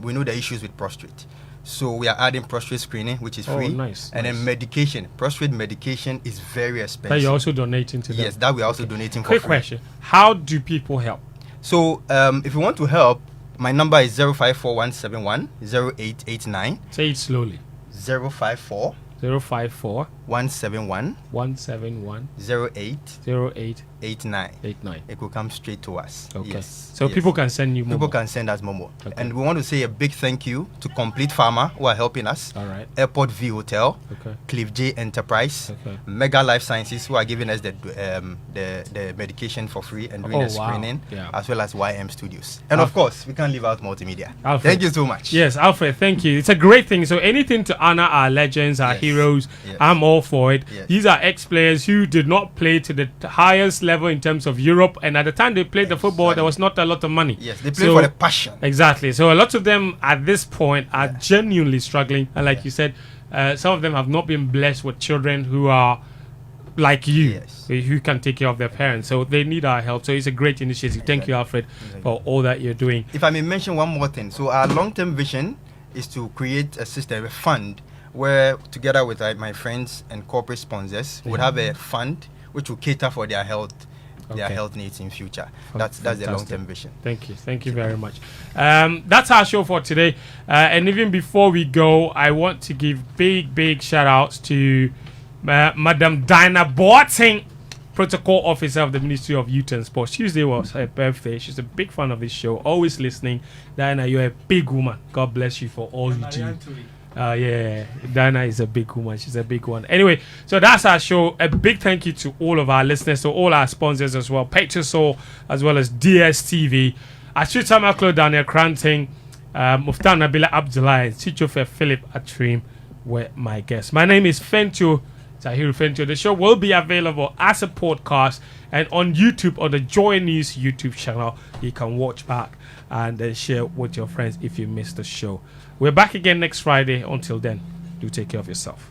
we know the issues with prostrate. So we are adding prostrate screening, which is free. Nice, And then medication. Prostrate medication is very expensive. That you're also donating to them? Yes, that we are also donating for Quick free. question. How do people help? So if you want to help, my number is 054-171-0889. Say it slowly. 054 054 171 171 08 08 89. 89. It could come straight to us. Okay. Yes. So yes. people can send you more. People can send us Momo. Okay. And we want to say a big thank you to Complete Pharma who are helping us. All right. Airport V Hotel, Okay. Cliff J Enterprise, Okay. Mega Life Sciences who are giving us the medication for free and doing Oh, the wow. screening, Yeah. as well as YM Studios. And of course, we can't leave out multimedia. Alfred. Thank you so much. Yes, Alfred, thank you. It's a great thing. So anything to honor our legends, our Yes. heroes, Yes. I'm all for it. Yes. These are ex-players who did not play to the highest level in terms of Europe, and at the time they played the football, there was not a lot of money. Yes, they play for the passion. Exactly. So a lot of them at this point are genuinely struggling, and like you said, some of them have not been blessed with children who are like you, Yes. who can take care of their parents. So they need our help. So it's a great initiative. Thank you, Alfred, for all that you're doing. If I may mention one more thing. So our long-term vision is to create a system, a fund, where together with my friends and corporate sponsors, we'll have a fund which will cater for their health needs in future. That's the Fantastic. long-term vision. Thank you very much. That's our show for today. And even before we go, I want to give big shout outs to Madam Dinah Boateng, Protocol Officer of the Ministry of Youth and Sports. Tuesday was her birthday. She's a big fan of this show, always listening. Dinah, you're a big woman. God bless you for all you do. Yeah, Dinah is a big woman. She's a big one. Anyway, so that's our show. A big thank you to all of our listeners, to all our sponsors as well, Petrosol, as well as DSTV, Atsu Tamakloe, Daniel Koranteng, Muftawu, Nabila, Abdullah, and Sitso Philip Atsirim were my guests. My name is Fentuo, Tahiru Fentuo. The show will be available as a podcast and on YouTube, on the Joy News YouTube channel. You can watch back and then share with your friends if you missed the show. We're back again next Friday. Until then, do take care of yourself.